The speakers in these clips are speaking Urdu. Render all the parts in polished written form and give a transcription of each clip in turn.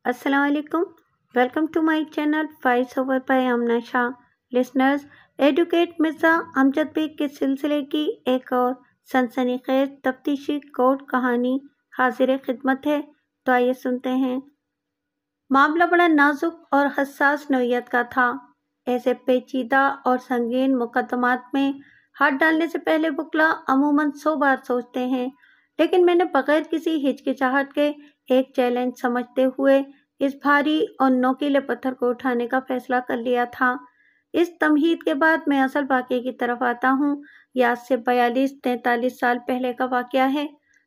السلام علیکم. Welcome to my channel voice over by Amna Shah. Listeners, advocate Mirza Amjad Baig کے سلسلے کی ایک اور سنسنی خیز تفتیشی کورٹ کہانی حاضر خدمت ہے. تو آئیے سنتے ہیں. معاملہ بڑا نازک اور حساس نوعیت کا تھا. ایسے پیچیدہ اور سنگین مقدمات میں ہاتھ ڈالنے سے پہلے وکلا عموماً 100 بار سوچتے ہیں، لیکن میں نے بغیر کسی ہچکچاہٹ کے ایک چیلنج سمجھتے ہوئے اس بھاری اور نوکیلے پتھر کو اٹھانے کا فیصلہ کر لیا تھا. اس تمہید کے بعد میں اصل واقعے کی طرف آتا ہوں. یہ آج سے 42-43 سال پہلے کا واقعہ ہے.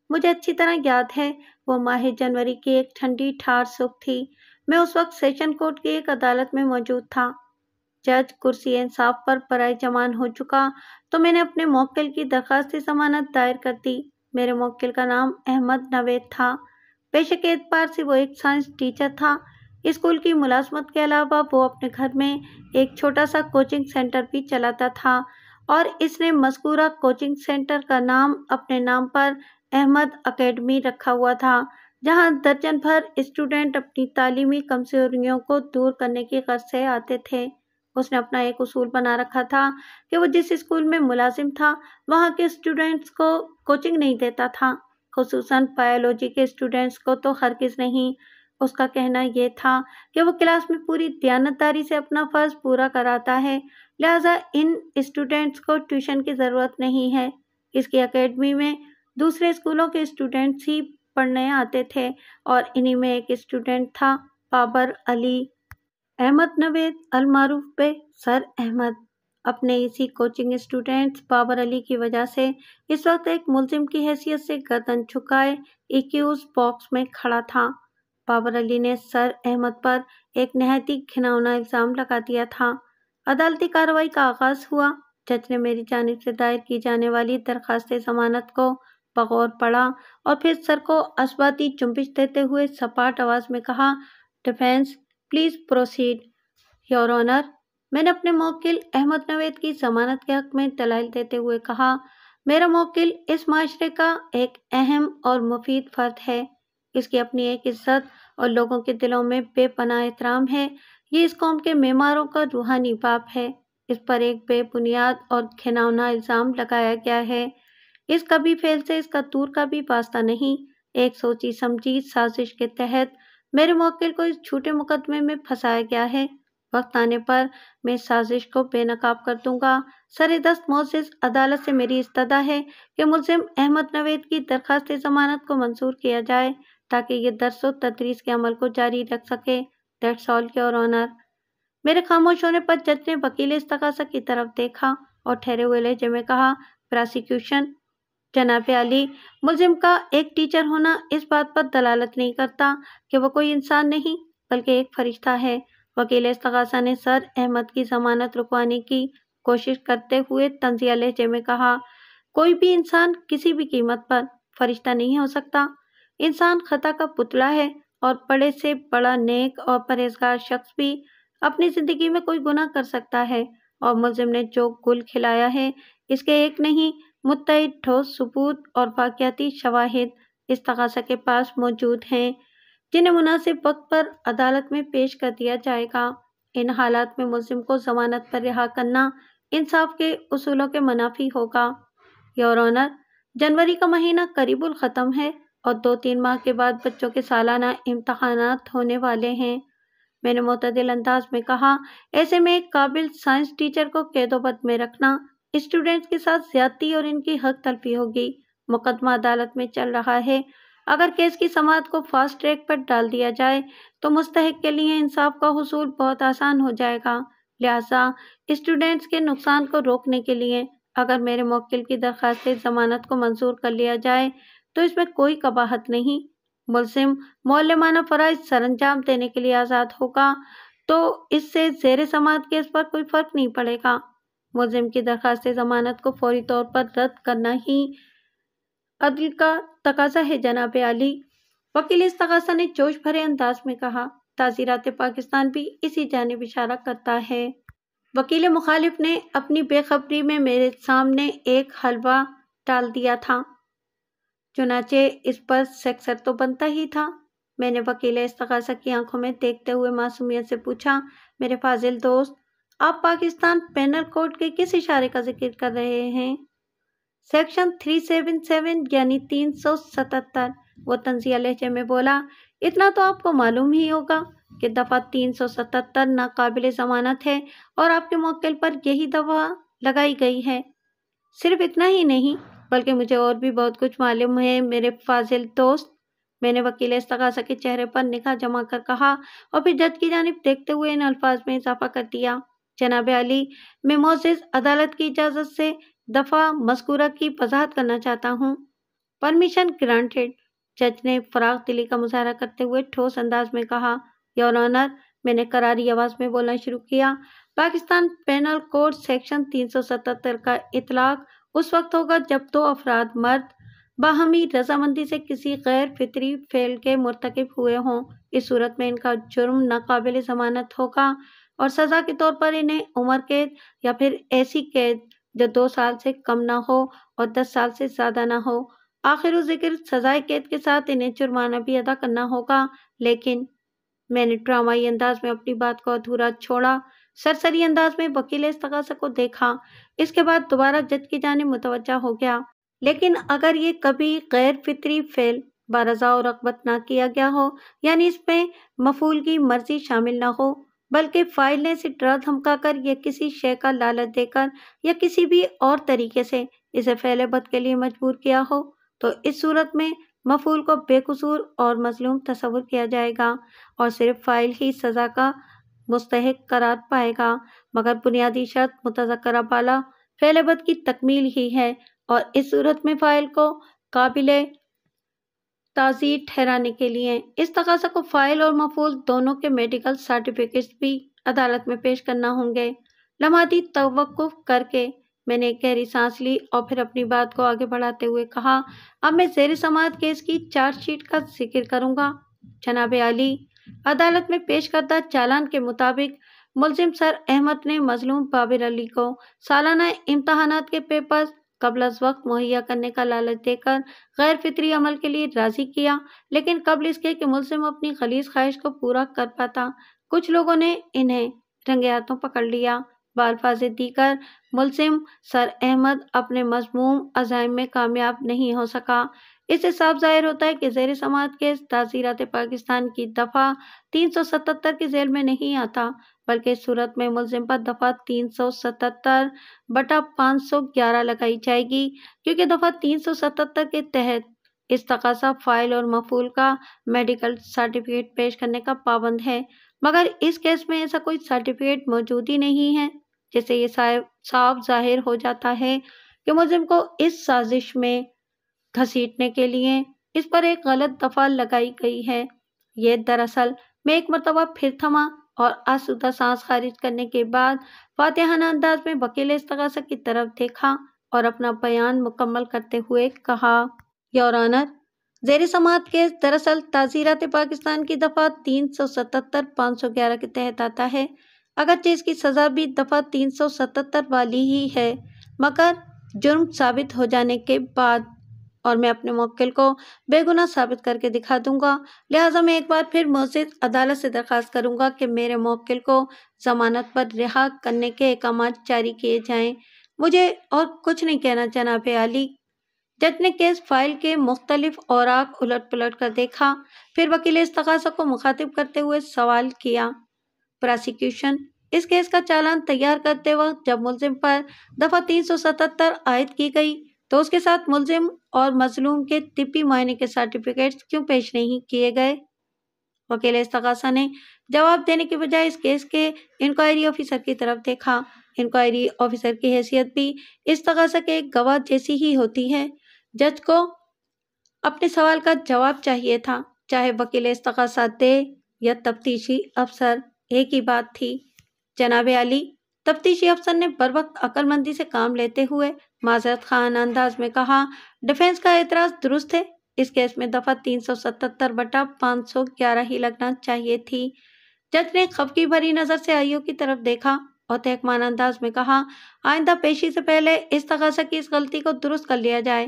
مجھے اچھی طرح یاد ہے، وہ ماہ جنوری کی ایک ٹھنڈی ٹھار صبح تھی. میں اس وقت سیشن کورٹ کی ایک عدالت میں موجود تھا. جج کرسی انصاف پر برائے جمان ہو چکا تو میں نے اپنے موکل کی درخواست ضمانت دائر کر دی. میرے موکل کا نام احمد نوید تھا. پیشے کے اعتبار سے وہ ایک سائنس ٹیچر تھا. اسکول کی ملازمت کے علاوہ وہ اپنے گھر میں ایک چھوٹا سا کوچنگ سینٹر بھی چلاتا تھا، اور اس نے مذکورہ کوچنگ سینٹر کا نام اپنے نام پر احمد اکیڈمی رکھا ہوا تھا، جہاں درجن بھر اسٹوڈنٹ اپنی تعلیمی کمزوریوں کو دور کرنے کی غرض سے آتے تھے. اس نے اپنا ایک اصول بنا رکھا تھا کہ وہ جس اسکول میں ملازم تھا وہاں کے اسٹوڈنٹس کو کوچنگ نہیں دیتا تھا، خصوصاً بایولوجی کے اسٹوڈنٹس کو تو ہرگز نہیں. اس کا کہنا یہ تھا کہ وہ کلاس میں پوری دیانتداری سے اپنا فرض پورا کراتا ہے، لہٰذا ان اسٹوڈنٹس کو ٹیوشن کی ضرورت نہیں ہے. اس کی اکیڈمی میں دوسرے اسکولوں کے اسٹوڈنٹس ہی پڑھنے آتے تھے، اور انہی میں ایک اسٹوڈنٹ تھا بابر علی. احمد نوید المعروف بے سر احمد اپنے اسی کوچنگ اسٹوڈنٹ بابر علی کی وجہ سے اس وقت ایک ملزم کی حیثیت سے گردن جھکائے ایکیوز باکس میں کھڑا تھا. بابر علی نے سر احمد پر ایک نہایت ہی گھناؤنا الزام لگا دیا تھا. عدالتی کارروائی کا آغاز ہوا. جج نے میری جانب سے دائر کی جانے والی درخواست ضمانت کو بغور پڑھا اور پھر سر کو اثباتی جنبش دیتے ہوئے سپاٹ آواز میں کہا، defence please proceed. Your owner, میں نے اپنے موکل احمد نوید کی ضمانت کے حق میں دلائل دیتے ہوئے کہا، میرا موکل اس معاشرے کا ایک اہم اور مفید فرد ہے. اس کی اپنی ایک عزت اور لوگوں کے دلوں میں بے پناہ احترام ہے. یہ اس قوم کے معماروں کا روحانی باپ ہے. اس پر ایک بے بنیاد اور گھناؤنا الزام لگایا گیا ہے. اس کبھی فعل سے اس کا دور کا بھی واسطہ نہیں. ایک سوچی سمجھی سازش کے تحت میرے موکل کو اس جھوٹے مقدمے میں پھنسایا گیا ہے. وقت آنے پر میں اس سازش کو بے نقاب کر دوں گا. سر دست معزز، عدالت سے میری استدعا ہے کہ ملزم احمد نوید کی درخواست ضمانت کو منظور کیا جائے تاکہ یہ درس و تدریس کے عمل کو جاری رکھ سکے. That's all your owner. میرے خاموش ہونے پر جج نے وکیل استغاثہ کی طرف دیکھا اور ٹھہرے ہوئے لہجے میں کہا، پراسیکیوشن. جناب علی، ملزم کا ایک ٹیچر ہونا اس بات پر دلالت نہیں کرتا کہ وہ کوئی انسان نہیں بلکہ ایک فرشتہ ہے. وکیل استغاثہ نے سر احمد کی ضمانت رکوانے کی کوشش کرتے ہوئے طنزیہ لہجے میں کہا، کوئی بھی انسان کسی بھی قیمت پر فرشتہ نہیں ہو سکتا. انسان خطا کا پتلا ہے، اور بڑے سے بڑا نیک اور پرہیزگار شخص بھی اپنی زندگی میں کوئی گناہ کر سکتا ہے. اور ملزم نے جو گل کھلایا ہے اس کے ایک نہیں متعدد ٹھوس ثبوت اور واقعاتی شواہد استغاثہ کے پاس موجود ہیں، جنہیں مناسب وقت پر عدالت میں پیش کر دیا جائے گا. ان حالات میں ملزم کو ضمانت پر رہا کرنا انصاف کے اصولوں کے منافی ہوگا. یور آنر، جنوری کا مہینہ قریب الختم ہے اور 2-3 ماہ کے بعد بچوں کے سالانہ امتحانات ہونے والے ہیں. میں نے معتدل انداز میں کہا، ایسے میں ایک قابل سائنس ٹیچر کو قید و بند میں رکھنا اسٹوڈنٹس کے ساتھ زیادتی اور ان کی حق تلفی ہوگی. مقدمہ عدالت میں چل رہا ہے. اگر کیس کی سماعت کو فاسٹ ٹریک پر ڈال دیا جائے تو مستحق کے لیے انصاف کا حصول بہت آسان ہو جائے گا. لہٰذا اسٹوڈنٹس کے نقصان کو روکنے کے لیے اگر میرے موکل کی درخواست ضمانت کو منظور کر لیا جائے تو اس میں کوئی قباحت نہیں. ملزم معلمانہ فرائض سر انجام دینے کے لیے آزاد ہوگا، تو اس سے زیر سماعت کیس پر کوئی فرق نہیں پڑے گا. ملزم کی درخواست ضمانت کو فوری طور پر رد کرنا ہی عدل کا تقاضا ہے جناب علی. وکیل استغاثہ نے جوش بھرے انداز میں کہا، تعزیرات پاکستان بھی اسی جانب اشارہ کرتا ہے. وکیل مخالف نے اپنی بے خبری میں میرے سامنے ایک حلوہ ڈال دیا تھا، چنانچہ اس پر سیکسر تو بنتا ہی تھا. میں نے وکیل استغاثہ کی آنکھوں میں دیکھتے ہوئے معصومیت سے پوچھا، میرے فاضل دوست، آپ پاکستان پینل کوڈ کے کس اشارے کا ذکر کر رہے ہیں؟ سیکشن 377 یعنی 377، وہ طنزیہ لہجے میں بولا۔ اتنا تو آپ کو معلوم ہی ہوگا کہ دفعہ 377 ناقابل ضمانت ہے اور آپ کے موکل پر یہی دفعہ لگائی گئی ہے۔ صرف اتنا ہی نہیں بلکہ مجھے اور بھی بہت کچھ معلوم ہے میرے فاضل دوست، میں نے وکیل استغاثہ کے چہرے پر نگاہ جما کر کہا اور پھر جج کی جانب دیکھتے ہوئے ان الفاظ میں اضافہ کر دیا، جناب عالی، میں معزز عدالت کی اجازت سے دفعہ مذکورہ کی وضاحت کرنا چاہتا ہوں۔ پرمیشن گرانٹڈ، جج نے فراغ دلی کا مظاہرہ کرتے ہوئے ٹھوس انداز میں کہا۔ یور آنر، میں نے کراری آواز میں بولنا شروع کیا، پاکستان پینل کوڈ سیکشن 377 کا اطلاق اس وقت ہوگا جب دو افراد مرد باہمی رضامندی سے کسی غیر فطری فعل کے مرتکب ہوئے ہوں۔ اس صورت میں ان کا جرم ناقابل ضمانت ہوگا اور سزا کے طور پر انہیں عمر قید یا پھر ایسی قید جو 2 سال سے کم نہ ہو اور 10 سال سے زیادہ نہ ہو۔ آخر ذکر سزائے قید کے ساتھ انہیں جرمانہ بھی ادا کرنا ہوگا۔ لیکن میں نے ڈرامائی انداز میں اپنی بات کو ادھورا چھوڑا، سرسری انداز میں وکیل استغاثہ کو دیکھا، اس کے بعد دوبارہ جج کی جانب متوجہ ہو گیا۔ لیکن اگر یہ کبھی غیر فطری فعل برضا و رغبت نہ کیا گیا ہو، یعنی اس میں مفعول کی مرضی شامل نہ ہو بلکہ فاعل نے اسے ڈرا دھمکا کر یا کسی شے کا لالچ دے کر یا کسی بھی اور طریقے سے اسے فعل بد کے لیے مجبور کیا ہو، تو اس صورت میں مفعول کو بے قصور اور مظلوم تصور کیا جائے گا اور صرف فاعل ہی سزا کا مستحق قرار پائے گا، مگر بنیادی شرط متذکرہ بالا فعل بد کی تکمیل ہی ہے اور اس صورت میں فاعل کو قابل تعزیر ٹھہرانے کے لیے اس تقاضا کو فاعل اور مفعول دونوں کے میڈیکل سرٹیفکیٹس بھی عدالت میں پیش کرنا ہوں گے۔ لمحاتی توقف کر کے میں نے ایک گہری سانس لی اور پھر اپنی بات کو آگے بڑھاتے ہوئے کہا، اب میں زیر سماعت کیس کی چارج شیٹ کا ذکر کروں گا۔ جناب عالی، عدالت میں پیش کردہ چالان کے مطابق ملزم سر احمد نے مظلوم بابر علی کو سالانہ امتحانات کے پیپرز قبل از وقت مہیا کرنے کا لالچ دے کر غیر فطری عمل کے لیے راضی کیا، لیکن قبل اس کے کہ ملزم اپنی خلیص خواہش کو پورا کر پاتا، کچھ لوگوں نے انہیں رنگے ہاتھوں پکڑ لیا۔ بالفاظ دیگر، ملزم سر احمد اپنے مذموم عزائم میں کامیاب نہیں ہو سکا۔ اس سے صاف ظاہر ہوتا ہے کہ زیر سماعت کیس تعزیرات پاکستان کی دفعہ 377 کی ذیل میں نہیں آتا، بلکہ اس صورت میں ملزم پر دفعہ 377/511 لگائی جائے گی، کیونکہ دفعہ 377 کے تحت اس تقاضا فاعل اور مفعول کا میڈیکل سرٹیفکیٹ پیش کرنے کا پابند ہے، مگر اس کیس میں ایسا کوئی سرٹیفکیٹ موجود ہی نہیں ہے، جس سے یہ صاف ظاہر ہو جاتا ہے کہ ملزم کو اس سازش میں گھسیٹنے کے لیے اس پر ایک غلط دفعہ لگائی گئی ہے۔ یہ دراصل میں ایک مرتبہ پھر تھما اور آسودہ سانس خارج کرنے کے بعد فاتحانہ انداز میں وکیل استغاثہ کی طرف دیکھا اور اپنا بیان مکمل کرتے ہوئے کہا، یور آنر، زیر سماعت کیس دراصل تعزیرات پاکستان کی دفعہ 377/511 کے تحت آتا ہے، اگرچہ اس کی سزا بھی دفعہ 377 والی ہی ہے، مگر جرم ثابت ہو جانے کے بعد، اور میں اپنے موکل کو بے گناہ ثابت کر کے دکھا دوں گا، لہٰذا میں ایک بار پھر معزز عدالت سے درخواست کروں گا کہ میرے موکل کو ضمانت پر رہا کرنے کے احکامات جاری کیے جائیں۔ مجھے اور کچھ نہیں کہنا جناب عالی۔ جج نے کیس فائل کے مختلف اوراق الٹ پلٹ کر دیکھا، پھر وکیل استغاثہ کو مخاطب کرتے ہوئے سوال کیا، پراسیکیوشن، اس کیس کا چالان تیار کرتے وقت جب ملزم پر دفعہ 377 عائد کی گئی تو اس کے ساتھ ملزم اور مظلوم کے طبی معائنے کے سرٹیفکیٹس کیوں پیش نہیں کیے گئے؟ وکیل استغاثہ نے جواب دینے کے بجائے اس کیس کے انکوائری آفیسر کی طرف دیکھا۔ انکوائری آفیسر کی حیثیت بھی استغاثہ کے ایک گواہ جیسی ہی ہوتی ہے۔ جج کو اپنے سوال کا جواب چاہیے تھا، چاہے وکیل استغاثہ دے یا تفتیشی افسر، ایک ہی بات تھی۔ جناب عالی، تفتیشی افسر نے بروقت عقل مندی سے کام لیتے ہوئے معذرت خواہانہ انداز میں کہا، ڈیفنس کا اعتراض درست ہے، اس کیس میں دفعہ 377/511 ہی لگنا چاہیے تھی۔ جج نے خفگی بھری نظر سے آئیو کی طرف دیکھا اور تحقیقانہ انداز میں کہا، آئندہ پیشی سے پہلے استغاثہ کی اس غلطی کو درست کر لیا جائے۔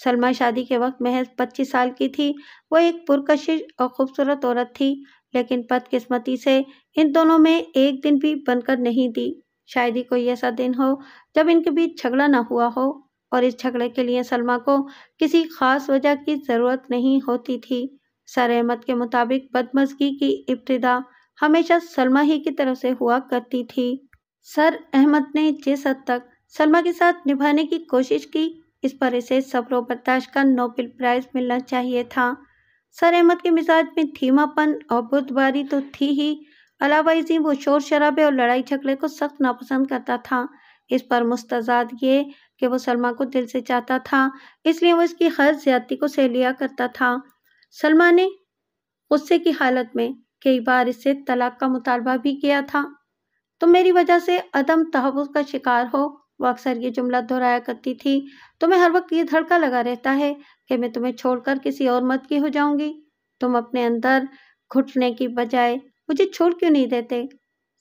سلمہ شادی کے وقت محض 25 سال کی تھی۔ وہ ایک پرکشش اور خوبصورت عورت تھی، لیکن بدقسمتی سے ان دونوں میں ایک دن بھی بن کر نہیں دی۔ شاید ہی کوئی ایسا دن ہو جب ان کے بیچ جھگڑا نہ ہوا ہو، اور اس جھگڑے کے لیے سلمہ کو کسی خاص وجہ کی ضرورت نہیں ہوتی تھی۔ سر احمد کے مطابق بدمزگی کی ابتدا ہمیشہ سلمہ ہی کی طرف سے ہوا کرتی تھی۔ سر احمد نے جس حد تک سلمہ کے ساتھ نبھانے کی کوشش کی، اس پر اسے صبر و برداشت کا نوبل پرائز ملنا چاہیے تھا۔ سر احمد کے مزاج میں دھیما پن اور بردباری تو تھی ہی، علاوہ ازیں وہ شور شرابے اور لڑائی جھگڑے کو سخت ناپسند کرتا تھا۔ اس پر مستزاد یہ کہ وہ سلمہ کو دل سے چاہتا تھا، اس لیے وہ اس کی ہر زیادتی کو سہ لیا کرتا تھا۔ سلمہ نے غصے کی حالت میں کئی بار اس سے طلاق کا مطالبہ بھی کیا تھا۔ تم میری وجہ سے عدم تحفظ کا شکار ہو، وہ اکثر یہ جملہ دہرایا کرتی تھی۔ تمہیں ہر وقت یہ دھڑکا لگا رہتا ہے کہ میں تمہیں چھوڑ کر کسی اور مرد کی ہو جاؤں گی۔ تم اپنے اندر گھٹنے کی بجائے مجھے چھوڑ کیوں نہیں دیتے؟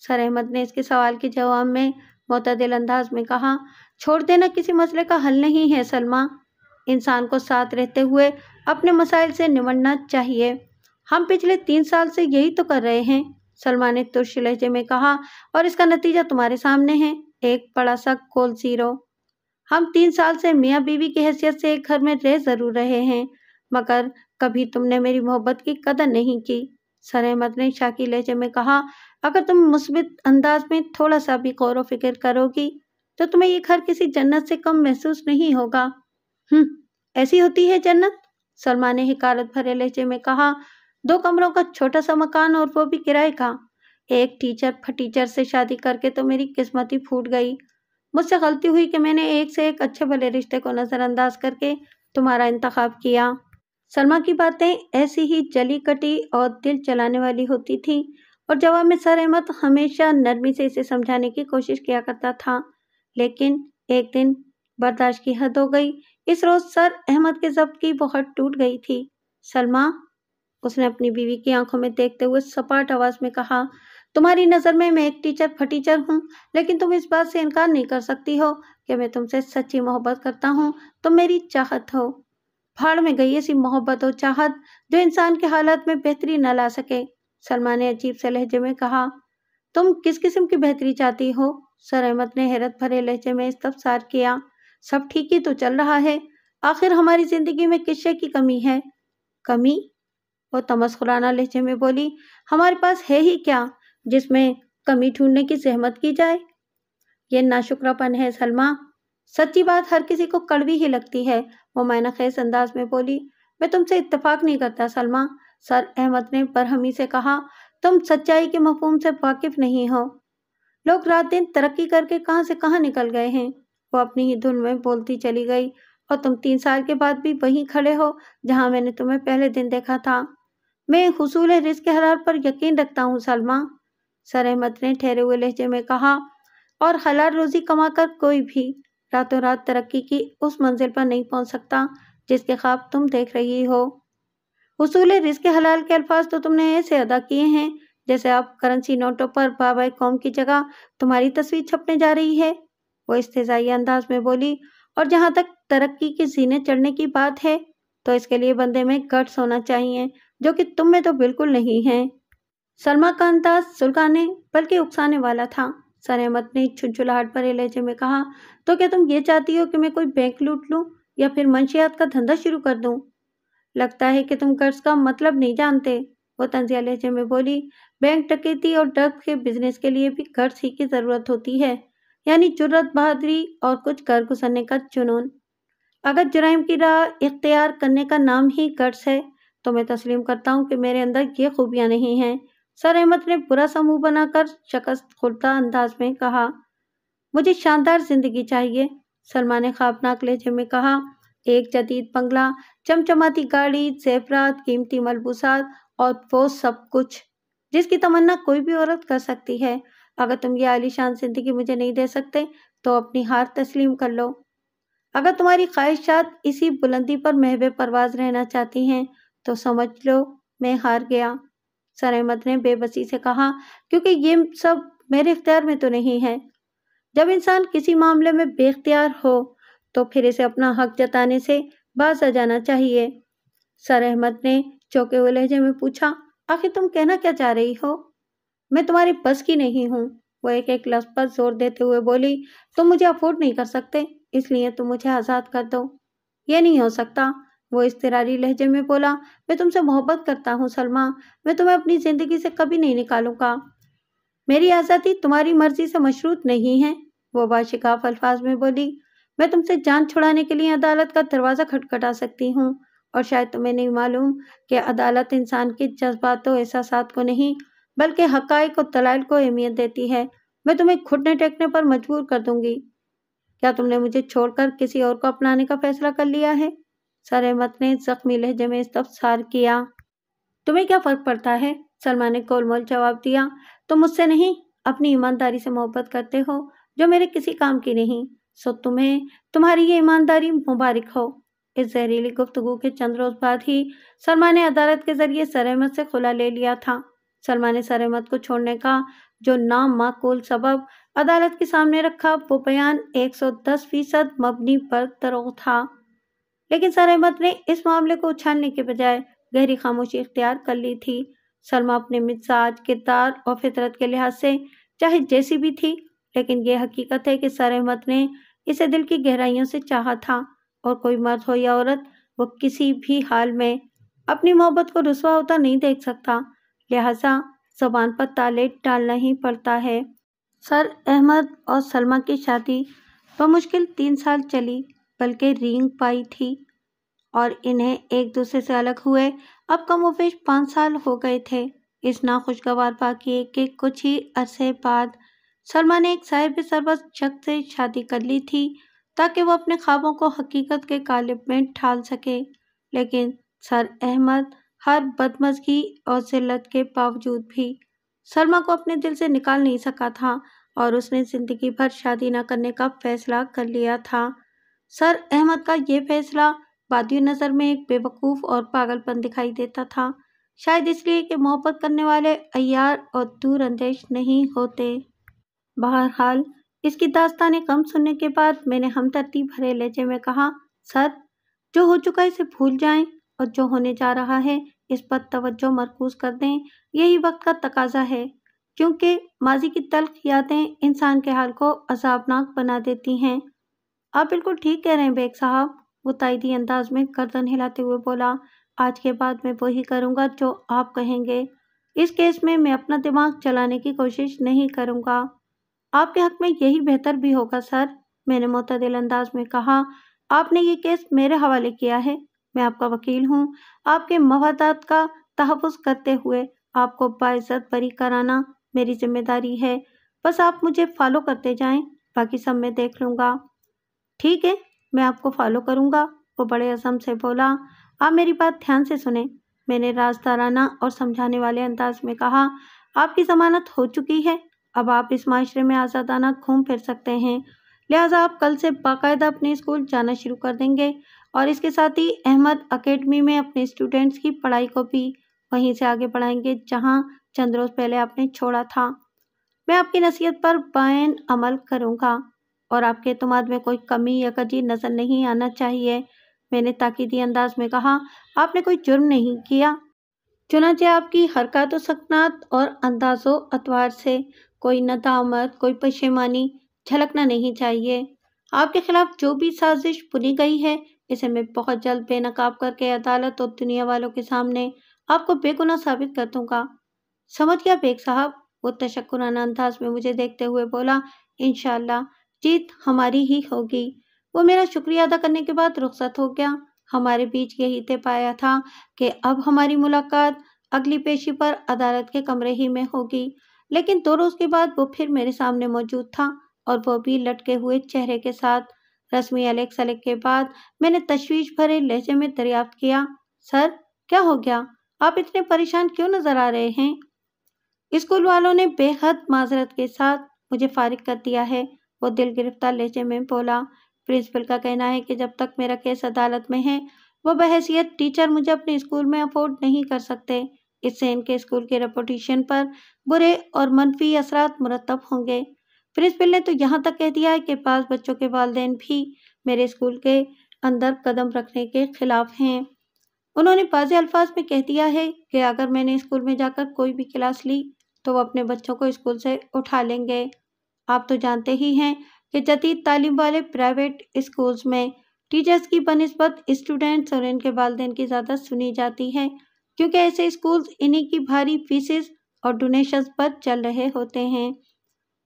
سر احمد نے اس کے سوال کے جواب میں معتدل انداز میں کہا، چھوڑ دینا کسی مسئلے کا حل نہیں ہے سلمہ۔ انسان کو ساتھ رہتے ہوئے اپنے مسائل سے نمٹنا چاہیے۔ ہم پچھلے 3 سال سے یہی تو کر رہے ہیں، سلمہ نے ترش لہجے میں کہا، اور اس کا نتیجہ تمہارے سامنے ہے، ایک بڑا سا کول زیرو۔ ہم 3 سال سے میاں بیوی کی حیثیت سے ایک گھر میں رہ ضرور رہے ہیں، مگر کبھی تم نے میری محبت کی قدر نہیں کی۔ سر احمد نے شاکی لہجے میں کہا، اگر تم مثبت انداز میں تھوڑا سا بھی غور و فکر کرو گی تو تمہیں یہ گھر کسی جنت سے کم محسوس نہیں ہوگا۔ ایسی ہوتی ہے جنت؟ سلمہ نے حقارت بھرے لہجے میں کہا، 2 کمروں کا چھوٹا سا مکان، اور وہ بھی کرائے کا۔ ایک ٹیچر پھٹیچر سے شادی کر کے تو میری قسمت ہی پھوٹ گئی۔ مجھ سے غلطی ہوئی کہ میں نے ایک سے ایک اچھے بھلے رشتے کو نظر انداز کر کے تمہارا انتخاب کیا۔ سلمہ کی باتیں ایسی ہی جلی کٹی اور دل چلانے والی ہوتی تھیں، اور جواب میں سر احمد ہمیشہ نرمی سے اسے سمجھانے کی کوشش کیا کرتا تھا، لیکن ایک دن برداشت کی حد ہو گئی۔ اس روز سر احمد کے ضبط کی بہت ٹوٹ گئی تھی۔ سلمہ، اس نے اپنی بیوی کی آنکھوں میں دیکھتے ہوئے سپاٹ آواز میں کہا، تمہاری نظر میں ایک ٹیچر پھٹیچر ہوں، لیکن تم اس بات سے انکار نہیں کر سکتی ہو کہ میں تم سے سچی محبت کرتا ہوں، تم میری چاہت ہو۔ بھاڑ میں گئی ایسی محبت و چاہت جو انسان کے حالات میں بہتری نہ لا سکے، سلمہ نے عجیب سے لہجے میں کہا۔ تم کس قسم کی بہتری چاہتی ہو؟ سر احمد نے حیرت بھرے لہجے میں استفسار کیا۔ سب ٹھیک ہی تو چل رہا ہے، آخر ہماری زندگی میں کس شے کی کمی ہے؟ کمی؟ وہ تمسخرانہ لہجے میں بولی، ہمارے پاس ہے ہی کیا جس میں کمی ڈھونڈنے کی زحمت کی جائے؟ یہ ناشکرا پن ہے سلمہ، سچی بات ہر کسی کو کڑوی ہی لگتی ہے، وہ معنی خیز انداز میں بولی۔ میں تم سے اتفاق نہیں کرتا سلمہ، سر احمد نے برہمی سے کہا، تم سچائی کے مفہوم سے واقف نہیں ہو۔ لوگ رات دن ترقی کر کے کہاں سے کہاں نکل گئے ہیں۔ وہ اپنی ہی دھن میں بولتی چلی گئی، اور تم 3 سال کے بعد بھی وہیں کھڑے ہو جہاں میں نے تمہیں پہلے دن دیکھا تھا۔ میں حصول رزق حلال پر یقین رکھتا ہوں سلمہ، سر احمد نے ٹھہرے ہوئے لہجے میں کہا، اور حلال روزی کما کر کوئی بھی راتوں رات ترقی کی اس منزل پر نہیں پہنچ سکتا جس کے خواب تم دیکھ رہی ہو۔ حصول رزق حلال کے الفاظ تو تم نے ایسے ادا کیے ہیں جیسے اب کرنسی نوٹوں پر بابا قوم کی جگہ تمہاری تصویر چھپنے جا رہی ہے، وہ استہزائی انداز میں بولی۔ اور جہاں تک ترقی کی زینے چڑھنے کی بات ہے تو اس کے لیے بندے میں گٹس ہونا چاہیے، جو کہ تم میں تو بالکل نہیں ہے۔ سلمہ کا انداز سلگانے بلکہ اکسانے والا تھا۔ سر احمد نے چھنچھلاہٹ بھرے لہجے میں کہا، تو کیا تم یہ چاہتی ہو کہ میں کوئی بینک لوٹ لوں یا پھر منشیات کا دھندا شروع کر دوں؟ لگتا ہے کہ تم گٹس کا مطلب نہیں جانتے، وہ طنزیہ لہجے میں بولی۔ بینک ڈکیتی اور ڈرگس کے بزنس کے لیے بھی گٹس ہی کی ضرورت ہوتی ہے، یعنی جرأت، بہادری اور کچھ کر گزرنے کا جنون۔ اگر جرائم کی راہ اختیار کرنے کا نام ہی گٹس ہے تو میں تسلیم کرتا ہوں کہ میرے اندر یہ خوبیاں نہیں ہیں، سر احمد نے برا سا منہ بنا کر شکست خوردہ انداز میں کہا۔ مجھے شاندار زندگی چاہیے، سلمہ نے خوابناک لہجے میں کہا، ایک جدید بنگلہ، چمچماتی گاڑی، زیورات، قیمتی ملبوسات اور وہ سب کچھ جس کی تمنا کوئی بھی عورت کر سکتی ہے۔ اگر تم یہ عالیشان زندگی مجھے نہیں دے سکتے تو اپنی ہار تسلیم کر لو۔ اگر تمہاری خواہشات اسی بلندی پر محو پرواز رہنا چاہتی ہیں تو سمجھ لو میں ہار گیا، سر احمد نے بے بسی سے کہا، کیونکہ یہ سب میرے اختیار میں تو نہیں ہے۔ جب انسان کسی معاملے میں بے اختیار ہو تو پھر اسے اپنا حق جتانے سے باز آ جانا چاہیے۔ سر احمد نے چوکے ہوئے لہجے میں پوچھا، آخر تم کہنا کیا چاہ رہی ہو؟ میں تمہاری بس کی نہیں ہوں، وہ ایک لفظ پر زور دیتے ہوئے بولی۔ تم مجھے افورڈ نہیں کر سکتے، اس لیے تم مجھے آزاد کر دو۔ یہ نہیں ہو سکتا، وہ اضطراری لہجے میں بولا۔ میں تم سے محبت کرتا ہوں سلمیٰ، میں تمہیں اپنی زندگی سے کبھی نہیں نکالوں گا۔ میری آزادی تمہاری مرضی سے مشروط نہیں ہے، وہ باشکاف الفاظ میں بولی۔ میں تم سے جان چھڑانے کے لیے عدالت کا دروازہ کھٹکھٹا سکتی ہوں، اور شاید تمہیں نہیں معلوم کہ عدالت انسان کے جذبات و احساسات کو نہیں بلکہ حقائق و دلائل کو اہمیت دیتی ہے۔ میں تمہیں گھٹنے ٹیکنے پر مجبور کر دوں گی۔ کیا تم نے مجھے چھوڑ کر کسی اور کو اپنانے کا فیصلہ کر لیا ہے؟ سر احمد نے زخمی لہجے میں استفسار کیا۔ تمہیں کیا فرق پڑتا ہے؟ سلمیٰ نے گول مول جواب دیا۔ تم مجھ سے نہیں، اپنی ایمانداری سے محبت کرتے ہو جو میرے کسی کام کی نہیں، سو تمہیں تمہاری یہ ایمانداری مبارک ہو۔ اس زہریلی گفتگو کے چند روز بعد ہی سلمیٰ نے عدالت کے ذریعے سر احمد سے خلا لے لیا تھا۔ سلمیٰ نے سر احمد کو چھوڑنے کا جو نامعقول سبب عدالت کے سامنے رکھا وہ بیان 110% مبنی پر دروغ تھا، لیکن سر احمد نے اس معاملے کو اچھالنے کے بجائے گہری خاموشی اختیار کر لی تھی۔ سلمیٰ اپنے مزاج، کردار اور فطرت کے لحاظ سے چاہے جیسی بھی تھی، لیکن یہ حقیقت ہے کہ سر احمد نے اسے دل کی گہرائیوں سے چاہا تھا، اور کوئی مرد ہو یا عورت وہ کسی بھی حال میں اپنی محبت کو رسوا ہوتا نہیں دیکھ سکتا، لہٰذا زبان پر تالے ڈالنا ہی پڑتا ہے۔ سر احمد اور سلمیٰ کی شادی بمشکل 3 سال چلی، بلکہ رینگ پائی تھی، اور انہیں ایک دوسرے سے الگ ہوئے اب کم و بیش 5 سال ہو گئے تھے۔ اس ناخوشگوار واقعے کے کچھ ہی عرصے بعد سلمیٰ نے ایک صاحب ثروت شخص سے شادی کر لی تھی تاکہ وہ اپنے خوابوں کو حقیقت کے قالب میں ڈھال سکے، لیکن سر احمد ہر بدمزگی اور ذلت کے باوجود بھی سلمیٰ کو اپنے دل سے نکال نہیں سکا تھا، اور اس نے زندگی بھر شادی نہ کرنے کا فیصلہ کر لیا تھا۔ سر احمد کا یہ فیصلہ بادی نظر میں ایک بے وقوف اور پاگل پن دکھائی دیتا تھا، شاید اس لیے کہ محبت کرنے والے عیار اور دور اندیش نہیں ہوتے۔ بہرحال اس کی داستان غم سننے کے بعد میں نے ہمدردی بھرے لہجے میں کہا، سر، جو ہو چکا اسے بھول جائیں اور جو ہونے جا رہا ہے اس پر توجہ مرکوز کر دیں، یہی وقت کا تقاضا ہے، کیونکہ ماضی کی تلخ یادیں انسان کے حال کو عذابناک بنا دیتی ہیں۔ آپ بالکل ٹھیک کہہ رہے ہیں بیگ صاحب، وہ تائیدی انداز میں گردن ہلاتے ہوئے بولا۔ آج کے بعد میں وہی کروں گا جو آپ کہیں گے۔ اس کیس میں میں اپنا دماغ چلانے کی کوشش نہیں کروں گا۔ آپ کے حق میں یہی بہتر بھی ہوگا سر، میں نے معتدل انداز میں کہا۔ آپ نے یہ کیس میرے حوالے کیا ہے، میں آپ کا وکیل ہوں۔ آپ کے مفادات کا تحفظ کرتے ہوئے آپ کو باعزت بری کرانا میری ذمہ داری ہے۔ بس آپ مجھے فالو کرتے جائیں، باقی سب میں دیکھ لوں گا۔ ٹھیک ہے، میں آپ کو فالو کروں گا، وہ بڑے عزم سے بولا۔ آپ میری بات دھیان سے سنیں، میں نے رازدارانہ اور سمجھانے والے انداز میں کہا۔ آپ کی ضمانت ہو چکی ہے، اب آپ اس معاشرے میں آزادانہ گھوم پھر سکتے ہیں، لہٰذا آپ کل سے باقاعدہ اپنے اسکول جانا شروع کر دیں گے، اور اس کے ساتھ ہی احمد اکیڈمی میں اپنے اسٹوڈنٹس کی پڑھائی کو بھی وہیں سے آگے بڑھائیں گے جہاں چند روز پہلے آپ نے چھوڑا تھا۔ میں آپ کی نصیحت پر بعین عمل کروں گا، اور آپ کے اعتماد میں کوئی کمی یا کجی نظر نہیں آنا چاہیے، میں نے تاکیدی انداز میں کہا۔ آپ نے کوئی جرم نہیں کیا، چنانچہ آپ کی حرکات و سکنات اور انداز و اطوار سے کوئی ندامت، کوئی پشیمانی جھلکنا نہیں چاہیے۔ آپ کے خلاف جو بھی سازش بنی گئی ہے اسے میں بہت جلد بے نقاب کر کے عدالت اور دنیا والوں کے سامنے آپ کو بے گناہ ثابت کر دوں گا۔ سمجھ گیا بیگ صاحب، وہ تشکرانہ انداز میں مجھے دیکھتے ہوئے بولا۔ انشاءاللہ جیت ہماری ہی ہوگی۔ وہ میرا شکریہ ادا کرنے کے بعد رخصت ہو گیا۔ ہمارے بیچ یہی طے پایا تھا کہ اب ہماری ملاقات اگلی پیشی پر عدالت کے کمرے ہی میں ہوگی، لیکن 2 روز کے بعد وہ پھر میرے سامنے موجود تھا، اور وہ بھی لٹکے ہوئے چہرے کے ساتھ۔ رسمی علیق سلیق کے بعد میں نے تشویش بھرے لہجے میں دریافت کیا، سر کیا ہو گیا؟ آپ اتنے پریشان کیوں نظر آ رہے ہیں؟ اسکول والوں نے بے حد معذرت کے ساتھ مجھے فارغ کر دیا ہے، وہ دل گرفتہ لہجے میں بولا۔ پرنسپل کا کہنا ہے کہ جب تک میرا کیس عدالت میں ہے وہ بحیثیت ٹیچر مجھے اپنے اسکول میں افورڈ نہیں کر سکتے، اس سے ان کے اسکول کے ریپوٹیشن پر برے اور منفی اثرات مرتب ہوں گے۔ پرنسپل نے تو یہاں تک کہہ دیا ہے کہ بعض بچوں کے والدین بھی میرے اسکول کے اندر قدم رکھنے کے خلاف ہیں۔ انہوں نے واضح الفاظ میں کہہ دیا ہے کہ اگر میں نے اسکول میں جا کر کوئی بھی کلاس لی تو وہ اپنے بچوں کو اسکول سے اٹھا لیں گے۔ آپ تو جانتے ہی ہیں کہ جدید تعلیم والے پرائیویٹ اسکولز میں ٹیچرز کی بنسبت اسٹوڈنٹس اور ان کے والدین کی زیادہ سنی جاتی ہے، کیونکہ ایسے اسکولز انہی کی بھاری فیسز اور ڈونیشنز پر چل رہے ہوتے ہیں۔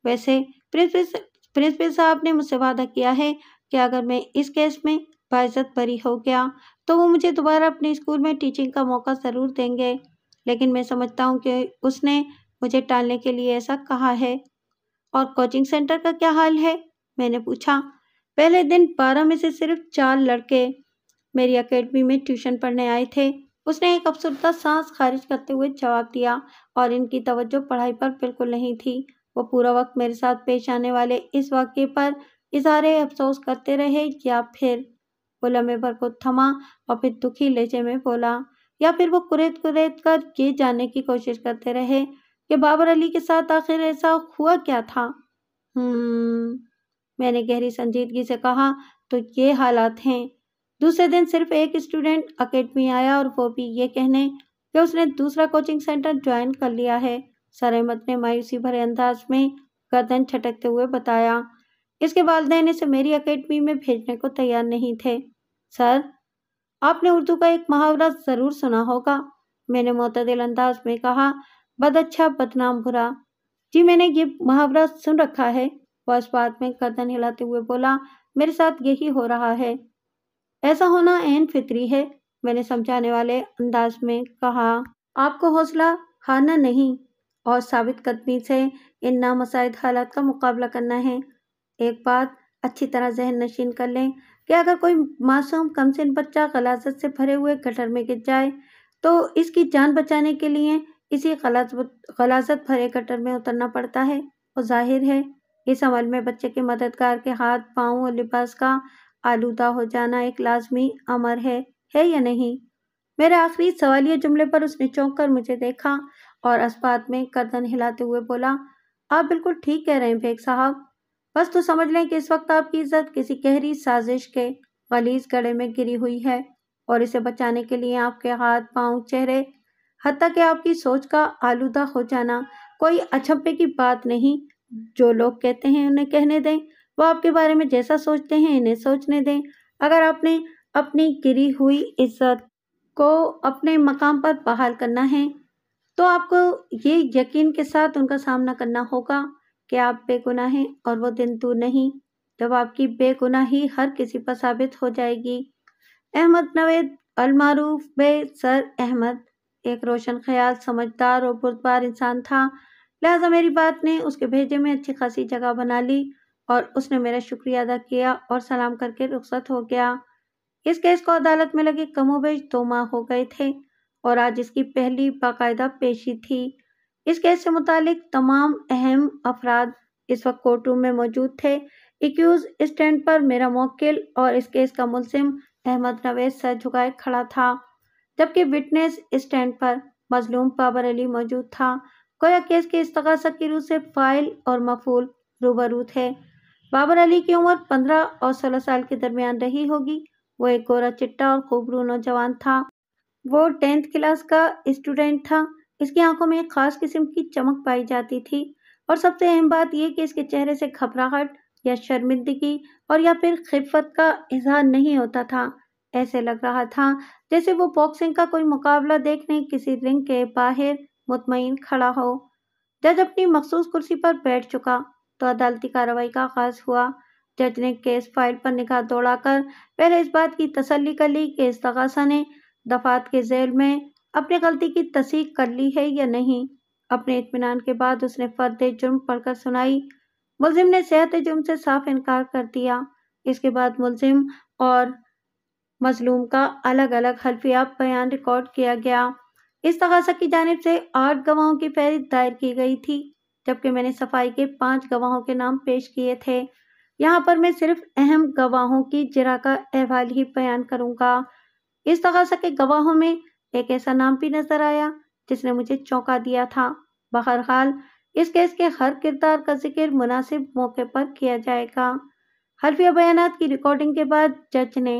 ویسے پرنسپل صاحب نے مجھ سے وعدہ کیا ہے کہ اگر میں اس کیس میں باعزت بری ہو گیا تو وہ مجھے دوبارہ اپنے اسکول میں ٹیچنگ کا موقع ضرور دیں گے، لیکن میں سمجھتا ہوں کہ اس نے مجھے ٹالنے کے لیے ایسا کہا ہے۔ اور کوچنگ سینٹر کا کیا حال ہے؟ میں نے پوچھا۔ پہلے دن 12 میں سے صرف 4 لڑکے میری اکیڈمی میں ٹیوشن پڑھنے آئے تھے۔ اس نے ایک افسردہ سانس خارج کرتے ہوئے جواب دیا، اور ان کی توجہ پڑھائی پر بالکل نہیں تھی۔ وہ پورا وقت میرے ساتھ پیش آنے والے اس واقعے پر اظہار افسوس کرتے رہے، یا پھر وہ لمحے بھر کو تھما اور پھر دکھی لہجے میں بولا، یا پھر وہ کریت کر یہ جاننے کی کوشش کرتے رہے کہ بابر علی کے ساتھ آخر ایسا ہوا کیا تھا۔ میں نے گہری سنجیدگی سے کہا، تو یہ حالات ہیں۔ دوسرے دن صرف ایک اسٹوڈنٹ اکیڈمی آیا، اور وہ بھی یہ کہنے کہ اس نے دوسرا کوچنگ سینٹر جوائن کر لیا ہے۔ سر احمد نے مایوسی بھرے انداز میں گردن جھٹکتے ہوئے بتایا، اس کے والدین اسے میری اکیڈمی میں بھیجنے کو تیار نہیں تھے۔ سر، آپ نے اردو کا ایک محاورہ ضرور سنا ہوگا، میں نے معتدل انداز میں کہا، بد اچھا بدنام برا۔ جی میں نے یہ محاورہ سن رکھا ہے، وہ اس بات میں گردن ہلاتے ہوئے بولا، میرے ساتھ یہی ہو رہا ہے۔ ایسا ہونا عین فطری ہے، میں نے سمجھانے والے انداز میں کہا۔ آپ کو حوصلہ ہارنا نہیں اور ثابت قدمی سے ان نامساعد حالات کا مقابلہ کرنا ہے۔ ایک بات اچھی طرح ذہن نشین کر لیں کہ اگر کوئی معصوم کمسن بچہ غلاظت سے بھرے ہوئے گٹر میں گر جائے تو اس کی جان بچانے کے لیے اسی غلاظت بھرے گٹر میں اترنا پڑتا ہے۔ اور ظاہر ہے اس عمل میں بچے کے مددگار کے ہاتھ، پاؤں اور لباس کا آلودہ ہو جانا ایک لازمی امر ہے یا نہیں؟ میرے آخری سوالیہ جملے پر اس نے چونک کر مجھے دیکھا اور اس بات میں گردن ہلاتے ہوئے بولا، آپ بالکل ٹھیک کہہ رہے ہیں بیگ صاحب، بس تو سمجھ لیں کہ اس وقت آپ کی عزت کسی گہری سازش کے غلیظ گڑھے میں گری ہوئی ہے، اور اسے بچانے کے لیے آپ کے ہاتھ، پاؤں، چہرے، حتیٰ کہ آپ کی سوچ کا آلودہ ہو جانا کوئی اچھمپے کی بات نہیں۔ جو لوگ کہتے ہیں انہیں کہنے دیں، وہ آپ کے بارے میں جیسا سوچتے ہیں انہیں سوچنے دیں۔ اگر آپ نے اپنی گری ہوئی عزت کو اپنے مقام پر بحال کرنا ہے تو آپ کو یہ یقین کے ساتھ ان کا سامنا کرنا ہوگا کہ آپ بے گناہ ہیں، اور وہ دن دور نہیں جب آپ کی بے گناہی ہر کسی پر ثابت ہو جائے گی۔ احمد نوید المعروف بے سر احمد ایک روشن خیال، سمجھدار اور بردبار انسان تھا، لہٰذا میری بات نے اس کے بھیجے میں اچھی خاصی جگہ بنا لی، اور اس نے میرا شکریہ ادا کیا اور سلام کر کے رخصت ہو گیا۔ اس کیس کو عدالت میں لگے کم و بیش 2 ماہ ہو گئے تھے، اور آج اس کی پہلی باقاعدہ پیشی تھی۔ اس کیس سے متعلق تمام اہم افراد اس وقت کورٹ روم میں موجود تھے۔ ایکیوز اسٹینڈ پر میرا موکل اور اس کیس کا ملزم احمد نوید سر جھکائے کھڑا تھا، جبکہ وٹنس اسٹینڈ پر مظلوم بابر علی موجود تھا، گویا کیس کے استغاثہ کی روح سے فاعل اور مفعول روبرو تھے۔ بابر علی کی عمر 15 اور 16 سال کے درمیان رہی ہوگی۔ وہ ایک گورا چٹا اور خوبرو نوجوان تھا۔ وہ 10th کلاس کا اسٹوڈنٹ تھا۔ اس کی آنکھوں میں ایک خاص قسم کی چمک پائی جاتی تھی، اور سب سے اہم بات یہ کہ اس کے چہرے سے گھبراہٹ یا شرمندگی اور یا پھر خفت کا اظہار نہیں ہوتا تھا۔ ایسے لگ رہا تھا جیسے وہ باکسنگ کا کوئی مقابلہ دیکھنے کسی رنگ کے باہر مطمئن کھڑا ہو۔ جج اپنی مخصوص کرسی پر بیٹھ چکا تو عدالتی کارروائی کا آغاز ہوا۔ جج نے کیس فائل پر نگاہ دوڑا کر پہلے اس بات کی تسلی کر لی کہ استغاثہ نے دفعات کے ذیل میں اپنی غلطی کی تصحیح کر لی ہے یا نہیں۔ اپنے اطمینان کے بعد اس نے فرد جرم پڑھ کر سنائی۔ ملزم نے صحت جرم سے صاف انکار کر دیا۔ اس کے بعد ملزم اور مظلوم کا الگ الگ حلفیہ بیان ریکارڈ کیا گیا۔ استغاثہ کی جانب سے 8 گواہوں کی فہرست دائر کی گئی تھی، جبکہ میں نے صفائی کے 5 گواہوں کے نام پیش کیے تھے۔ یہاں پر میں صرف اہم گواہوں کی جرح کا احوال ہی بیان کروں گا۔ استغاثہ کے گواہوں میں ایک ایسا نام بھی نظر آیا جس نے مجھے چونکا دیا تھا۔ بہرحال اس کیس کے ہر کردار کا ذکر مناسب موقع پر کیا جائے گا۔ حلفیہ بیانات کی ریکارڈنگ کے بعد جج نے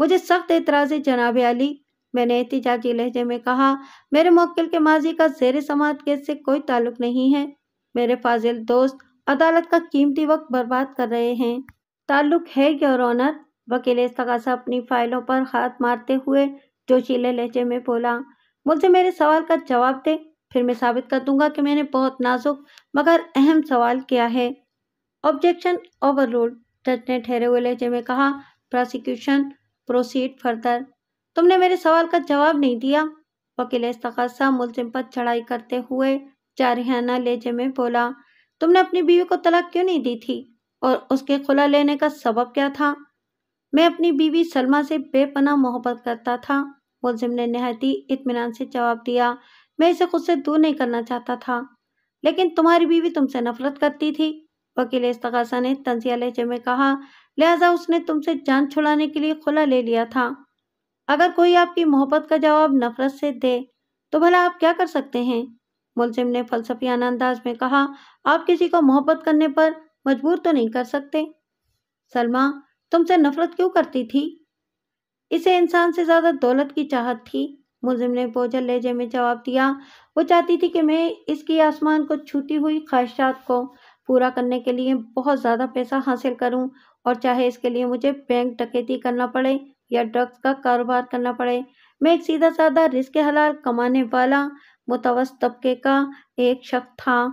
مجھے سخت اعتراض ہے جناب عالی، میں نے احتجاجی لہجے میں کہا۔ میرے موکل کے ماضی کا زیر سماعت کیس سے کوئی تعلق نہیں ہے۔ میرے فاضل دوست عدالت کا قیمتی وقت برباد کر رہے ہیں۔ تعلق ہے یور آنر، وکیل استغاثہ اپنی فائلوں پر ہاتھ مارتے ہوئے جوشیلے لہجے میں بولا۔ مجھ سے میرے سوال کا جواب دے، پھر میں ثابت کر دوں گا کہ میں نے بہت نازک مگر اہم سوال کیا ہے۔ آبجیکشن اوور رولڈ، جج نے ٹھہرے ہوئے لہجے میں کہا۔ Prosecution proceed further. تم نے میرے سوال کا جواب نہیں دیا، وکیل استغاثہ ملزم پر چڑھائی کرتے ہوئے جارحانہ لہجے میں بولا۔ تم نے اپنی بیوی کو طلاق کیوں نہیں دی تھی اور اس کے خلا لینے کا سبب کیا تھا؟ میں اپنی بیوی سلمیٰ سے بے پناہ محبت کرتا تھا، ملزم نے نہایتی اطمینان سے جواب دیا۔ میں اسے خود سے دور نہیں کرنا چاہتا تھا، لیکن تمہاری بیوی تم سے نفرت کرتی تھی، وکیل استغاثہ نے طنزیہ لہجے میں کہا، لہٰذا اس نے تم سے جان چھڑانے کے لیے خلا لے لیا تھا۔ اگر کوئی آپ کی محبت کا جواب نفرت سے دے تو بھلا آپ کیا کر سکتے ہیں؟ ملزم نے فلسفیانہ انداز میں کہا، آپ کسی کو محبت کرنے پر مجبور تو نہیں کر سکتے۔ سلمیٰ تم سے نفرت کیوں کرتی تھی؟ اسے انسان سے زیادہ دولت کی چاہت تھی، ملزم نے بوجھل لہجے میں جواب دیا۔ وہ چاہتی تھی کہ میں اس کی آسمان کو چھوتی ہوئی خواہشات کو پورا کرنے کے لیے بہت زیادہ پیسہ حاصل کروں، اور چاہے اس کے لیے مجھے بینک ڈکیتی کرنا پڑے یا ڈرگز کا کاروبار کرنا پڑے۔ میں ایک سیدھا سادہ رزق حلال کمانے والا متوسط طبقے کا ایک شخص تھا۔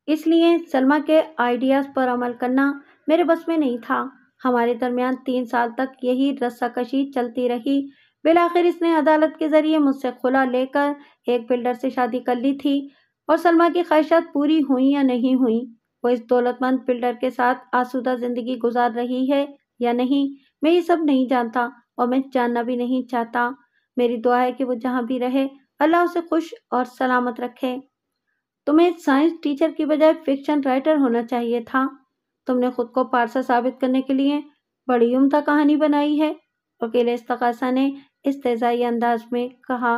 اس لیے سلمیٰ کے آئیڈیاز پر عمل کرنا میرے بس میں نہیں تھا۔ ہمارے درمیان 3 سال تک یہی رسہ کشی چلتی رہی۔ بالآخر اس نے عدالت کے ذریعے مجھ سے خلا لے کر ایک بلڈر سے شادی کر لی تھی، اور سلمیٰ کی خواہشات پوری ہوئیں یا نہیں ہوئیں، وہ اس دولت مند بلڈر کے ساتھ آسودہ زندگی گزار رہی ہے یا نہیں، میں یہ سب نہیں جانتا اور میں جاننا بھی نہیں چاہتا۔ میری دعا ہے کہ وہ جہاں بھی رہے اللہ اسے خوش اور سلامت رکھے۔ تمہیں سائنس ٹیچر کی بجائے فکشن رائٹر ہونا چاہیے تھا۔ تم نے خود کو پارسا ثابت کرنے کے لیے بڑی عمدہ کہانی بنائی ہے، وکیل استغاثہ نے استہزائی انداز میں کہا۔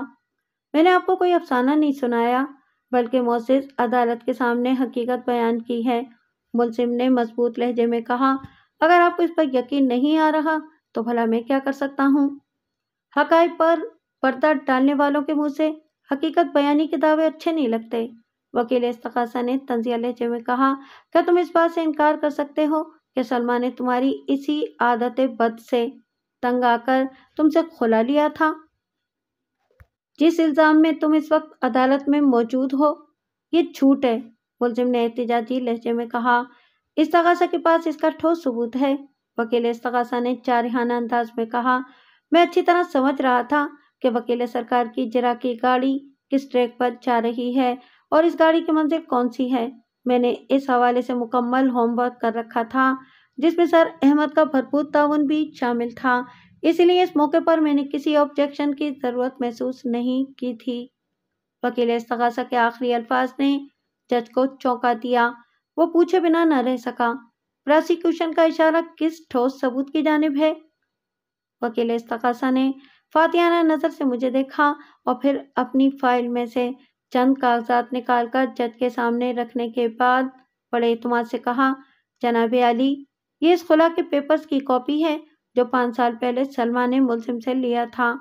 میں نے آپ کو کوئی افسانہ نہیں سنایا، بلکہ معزز عدالت کے سامنے حقیقت بیان کی ہے، ملزم نے مضبوط لہجے میں کہا۔ اگر آپ کو اس پر یقین نہیں آ رہا تو بھلا میں کیا کر سکتا ہوں؟ حقائق پر پردہ ڈالنے والوں کے منہ سے حقیقت بیانی کے دعوے اچھے نہیں لگتے، وکیل استغاثہ نے طنزیہ لہجے میں کہا۔ کیا تم اس بات سے انکار کر سکتے ہو کہ سلمیٰ نے تمہاری اسی عادت بد سے تنگ آ کر تم سے خلا لیا تھا، جس الزام میں تم اس وقت عدالت میں موجود ہو؟ یہ جھوٹ ہے، ملزم نے احتجاجی لہجے میں کہا۔ استغاثہ کے پاس اس کا ٹھوس ثبوت ہے، وکیل استغاثہ نے جارحانہ انداز میں کہا۔ میں اچھی طرح سمجھ رہا تھا کہ وکیل سرکار کی جرا کی گاڑی کس ٹریک پر جا رہی ہے اور اس گاڑی کی منزل کون سی ہے۔ میں نے اس حوالے سے مکمل ہوم ورک کر رکھا تھا، جس میں سر احمد کا بھرپور تعاون بھی شامل تھا، اس لیے اس موقع پر میں نے کسی آبجیکشن کی ضرورت محسوس نہیں کی تھی۔ وکیل استغاثہ کے آخری الفاظ نے جج کو چونکا دیا۔ وہ پوچھے بنا نہ رہ سکا، پراسیکیوشن کا اشارہ کس ٹھوس ثبوت کی جانب ہے؟ وکیل استغاثہ نے فاتحانہ نظر سے مجھے دیکھا اور پھر اپنی فائل میں سے چند کاغذات نکال کر جج کے سامنے رکھنے کے بعد بڑے اعتماد سے کہا، جناب عالی، یہ اس خلا کے پیپرز کی کاپی ہے جو 5 سال پہلے سلمیٰ نے ملزم سے لیا تھا۔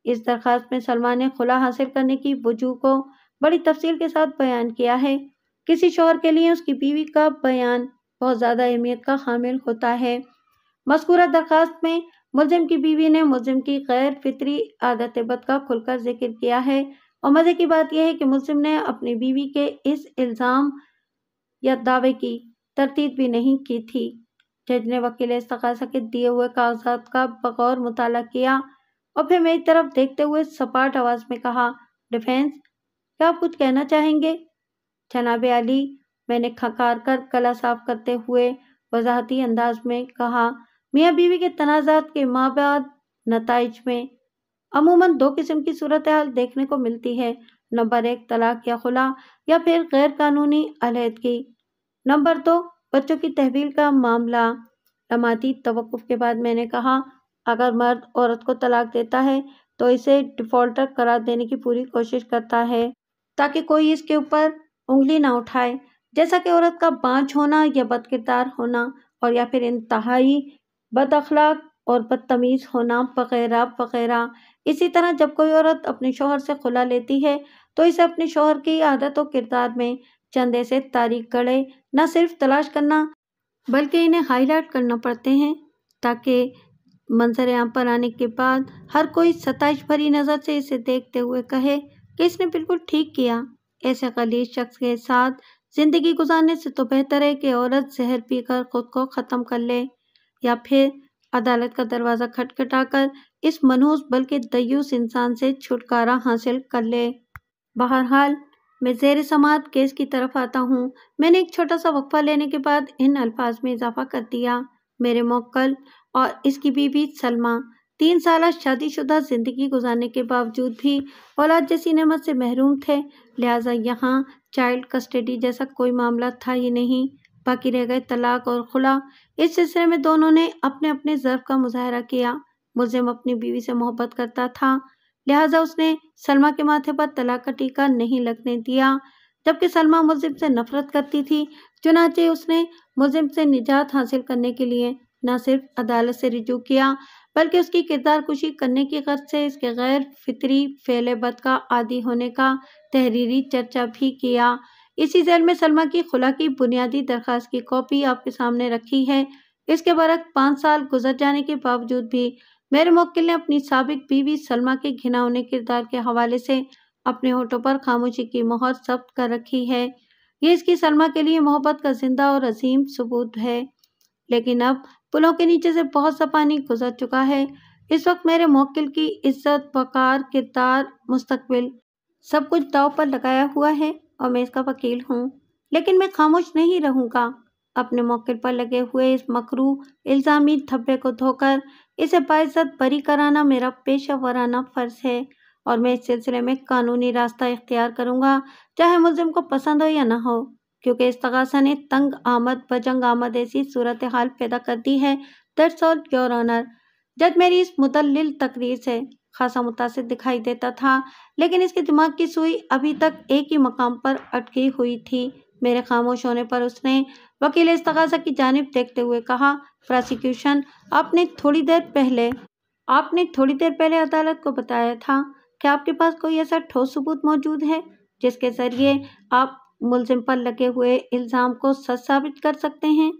اس درخواست میں سلمیٰ نے خلا حاصل کرنے کی وجوہ کو بڑی تفصیل کے ساتھ بیان کیا ہے۔ کسی شوہر کے لیے اس کی بیوی کا بیان بہت زیادہ اہمیت کا حامل ہوتا ہے۔ مذکورہ درخواست میں ملزم کی بیوی نے ملزم کی غیر فطری عادت بد کا کھل کر ذکر کیا ہے، اور مزے کی بات یہ ہے کہ ملزم نے اپنی بیوی کے اس الزام یا دعوے کی تردید بھی نہیں کی تھی۔ جج نے وکیل استغاثہ کے دیے ہوئے کاغذات کا بغور مطالعہ کیا اور پھر میری طرف دیکھتے ہوئے سپاٹ آواز میں کہا، ڈیفینس، کیا آپ کچھ کہنا چاہیں گے؟ جناب عالی، میں نے کھنکار کر گلا صاف کرتے ہوئے وضاحتی انداز میں کہا، میاں بیوی کے تنازعات کے مابعد نتائج میں عموماً 2 قسم کی صورتحال دیکھنے کو ملتی ہے۔ نمبر 1 طلاق یا خلا یا پھر غیر قانونی علیحدگی۔ نمبر 2 بچوں کی تحویل کا معاملہ۔ لمحاتی توقف کے بعد میں نے کہا، اگر مرد عورت کو طلاق دیتا ہے تو اسے ڈیفالٹر قرار دینے کی پوری کوشش کرتا ہے تاکہ کوئی اس کے اوپر انگلی نہ اٹھائے، جیسا کہ عورت کا بانجھ ہونا یا بد کردار ہونا، اور یا پھر انتہائی بد اخلاق اور بدتمیز ہونا وغیرہ وغیرہ۔ اسی طرح جب کوئی عورت اپنے شوہر سے خلا لیتی ہے تو اسے اپنے شوہر کی عادت و کردار میں چند ایسے تاریک گڑھے نہ صرف تلاش کرنا بلکہ انہیں ہائی لائٹ کرنا پڑتے ہیں تاکہ منظر عام پر آنے کے بعد ہر کوئی ستائش بھری نظر سے اسے دیکھتے ہوئے کہے کہ اس نے بالکل ٹھیک کیا۔ ایسے غلیظ شخص کے ساتھ زندگی گزارنے سے تو بہتر ہے کہ عورت زہر پی کر خود کو ختم کر لے یا پھر عدالت کا دروازہ کھٹکھٹا کر اس منحوس بلکہ دیوس انسان سے چھٹکارا حاصل کر لے۔ بہرحال میں زیر سماعت کیس کی طرف آتا ہوں۔ میں نے ایک چھوٹا سا وقفہ لینے کے بعد ان الفاظ میں اضافہ کر دیا: میرے موکل اور اس کی بیوی سلمیٰ 3 سالہ شادی شدہ زندگی گزارنے کے باوجود بھی اولاد جیسی نعمت سے محروم تھے، لہٰذا یہاں چائلڈ کسٹڈی جیسا کوئی معاملہ تھا ہی نہیں، باقی رہ گئے طلاق اور خلا۔ اس سلسلے میں دونوں نے اپنے اپنے ضعف کا مظاہرہ کیا۔ ملزم اپنی بیوی سے محبت کرتا تھا، لہٰذا اس نے سلمیٰ کے ماتھے پر طلاق کا ٹیکا نہیں لگنے دیا، جبکہ سلمیٰ ملزم سے نفرت کرتی تھی، چنانچہ اس نے ملزم سے نجات حاصل کرنے کے لیے نہ صرف عدالت سے رجوع کیا بلکہ اس کی کردار کشی کرنے کی غرض سے اس کے غیر فطری فعل بد کا عادی ہونے کا تحریری چرچا بھی کیا۔ اسی ذیل میں سلمیٰ کی خلا کی بنیادی درخواست کی کاپی آپ کے سامنے رکھی ہے۔ اس کے برعکس 5 سال گزر جانے کے باوجود بھی میرے موکل نے اپنی سابق بیوی سلمیٰ کے گھناؤنے کردار کے حوالے سے اپنے ہونٹوں پر خاموشی کی مہر ثبت کر رکھی ہے۔ یہ اس کی سلمیٰ کے لیے محبت کا زندہ اور عظیم ثبوت ہے۔ لیکن اب پلوں کے نیچے سے بہت سا پانی گزر چکا ہے۔ اس وقت میرے موکل کی عزت، وقار، کردار، مستقبل سب کچھ داؤ پر لگایا ہوا ہے اور میں اس کا وکیل ہوں، لیکن میں خاموش نہیں رہوں گا۔ اپنے موکل پر لگے ہوئے اس مکروہ الزامی دھبے کو دھو کر اسے باعزت بری کرانا میرا پیشہ ورانہ فرض ہے، اور میں اس سلسلے میں قانونی راستہ اختیار کروں گا، چاہے ملزم کو پسند ہو یا نہ ہو، کیونکہ استغاثہ نے تنگ آمد بجنگ آمد ایسی صورتحال پیدا کر دی ہے۔ That's all, Your Honor۔ جج میری اس مدلل تقریر سے خاصا متاثر دکھائی دیتا تھا، لیکن اس کے دماغ کی سوئی ابھی تک ایک ہی مقام پر اٹکی ہوئی تھی۔ میرے خاموش ہونے پر اس نے وکیل استغاثہ کی جانب دیکھتے ہوئے کہا: پراسیکیوشن، آپ نے تھوڑی دیر پہلے عدالت کو بتایا تھا کہ آپ کے پاس کوئی ایسا ٹھوس ثبوت موجود ہے جس کے ذریعے آپ ملزم پر لگے ہوئے الزام کو سچ ثابت کر سکتے ہیں؟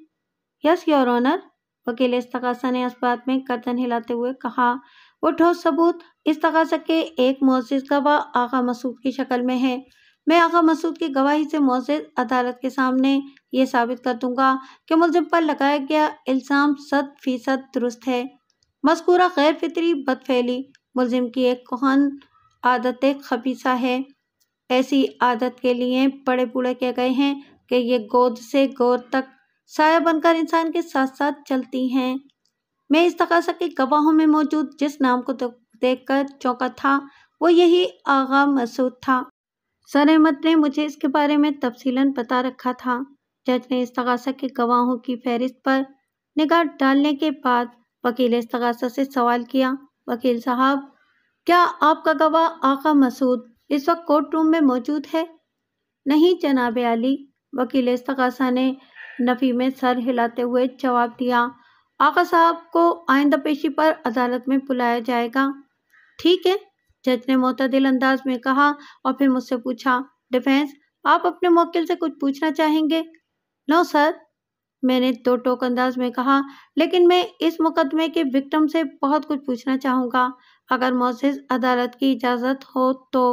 یس یور آنر، وکیل استغاثہ نے اس بات میں گردن ہلاتے ہوئے کہا۔ وہ ٹھوس ثبوت استغاثہ کے ایک معزز گواہ آغا مسعود کی شکل میں ہے۔ میں آغا مسعود کی گواہی سے معزز عدالت کے سامنے یہ ثابت کر دوں گا کہ ملزم پر لگایا گیا الزام 100% درست ہے۔ مذکورہ غیر فطری بدفعلی ملزم کی ایک کہن عادت خبیثہ ہے۔ ایسی عادت کے لیے بڑے بوڑھے کہہ گئے ہیں کہ یہ گود سے گور تک سایہ بن کر انسان کے ساتھ ساتھ چلتی ہیں۔ میں استغاثہ کے گواہوں میں موجود جس نام کو دیکھ کر چونکا تھا وہ یہی آغا مسعود تھا۔ سر احمد نے مجھے اس کے بارے میں تفصیلاً بتا رکھا تھا۔ جج نے استغاثہ کے گواہوں کی فہرست پر نگاہ ڈالنے کے بعد وکیل استغاثہ سے سوال کیا: وکیل صاحب، کیا آپ کا گواہ آغا مسعود اس وقت کورٹ روم میں موجود ہے؟ نہیں جناب عالی، وکیل استغاثہ نے نفی میں سر ہلاتے ہوئے جواب دیا۔ آغا صاحب کو آئندہ پیشی پر عدالت میں بلایا جائے گا۔ ٹھیک ہے، جج نے معتدل انداز میں کہا اور پھر مجھ سے پوچھا: ڈیفینس، آپ اپنے موکل سے کچھ پوچھنا چاہیں گے؟ نو سر، میں نے دو ٹوک انداز میں کہا، لیکن میں اس مقدمے کے وکٹم سے بہت کچھ پوچھنا چاہوں گا، اگر معزز عدالت کی اجازت ہو تو،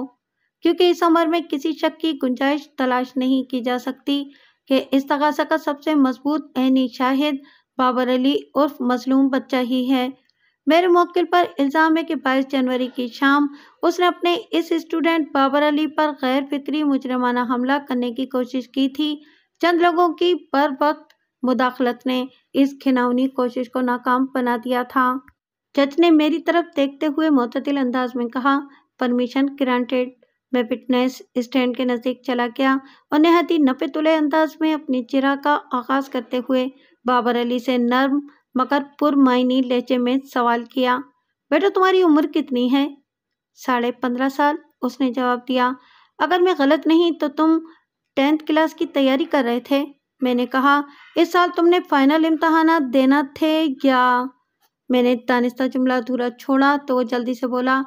کیونکہ اس امر میں کسی شک کی گنجائش تلاش نہیں کی جا سکتی کہ استغاثہ کا سب سے مضبوط عینی شاہد بابر علی عرف مظلوم بچہ ہی ہے۔ میرے موکل پر الزام ہے کہ 22 جنوری کی شام اس نے اپنے اس اسٹوڈنٹ بابر علی پر غیر فطری مجرمانہ حملہ کرنے کی کوشش کی تھی۔ چند لوگوں کی بر وقت مداخلت نے اس گھناؤنی کوشش کو ناکام بنا دیا تھا۔ جج نے میری طرف دیکھتے ہوئے معتدل انداز میں کہا: پرمیشن گرانٹڈ۔ میں وٹنس اسٹینڈ کے نزدیک چلا گیا اور نہایت ہی نپے تلے انداز میں اپنی چرا کا آغاز کرتے ہوئے بابر علی سے نرم مگر پرمعنی لہجے میں سوال کیا: بیٹا، تمہاری عمر کتنی ہے؟ 15.5 سال، اس نے جواب دیا۔ اگر میں غلط نہیں تو تم 10th کلاس کی تیاری کر رہے تھے؟ میں نے کہا۔ اس سال تم نے فائنل امتحانات دینا تھے یا؟ میں نے دانستہ جملہ ادھورا چھوڑا تو وہ جلدی سے بولا،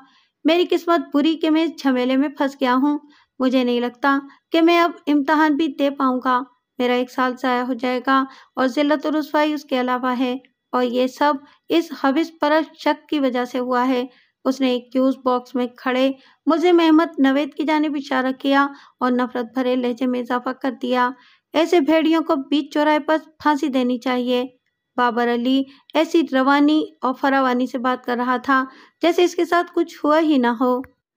میری قسمت بری کہ میں اس جھمیلے میں پھنس گیا ہوں۔ مجھے نہیں لگتا کہ میں اب امتحان بھی دے پاؤں گا۔ میرا 1 سال ضائع ہو جائے گا اور ذلت و رسوائی اس کے علاوہ ہے، اور یہ سب اس حبس پرست شک کی وجہ سے ہوا ہے۔ اس نے ایک کیوز باکس میں کھڑے ملزم احمد نوید کی جانب اشارہ کیا اور نفرت بھرے لہجے میں اضافہ کر دیا، ایسے بھیڑیوں کو بیچ چوراہے پر پھانسی دینی چاہیے۔ بابر علی ایسی روانی اور فراوانی سے بات کر رہا تھا جیسے اس کے ساتھ کچھ ہوا ہی نہ ہو۔